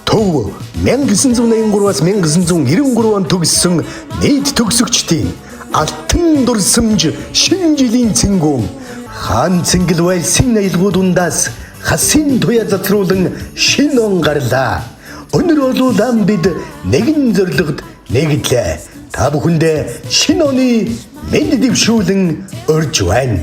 Төв 1983-аас 1993 он төгссөн нийт төгсөгчдийн алтан дурсамж шинэ жилийн цэнгүүн хаан цэнгэл байлсын аялгууд ундаас хасын туяа затруулан шинэ он гарлаа. Өнөр олуулан бид нэгэн зорилгод нэгэдлээ. Та бүхэндээ шинэ оны мэд дэвшүүлэн урьж байна.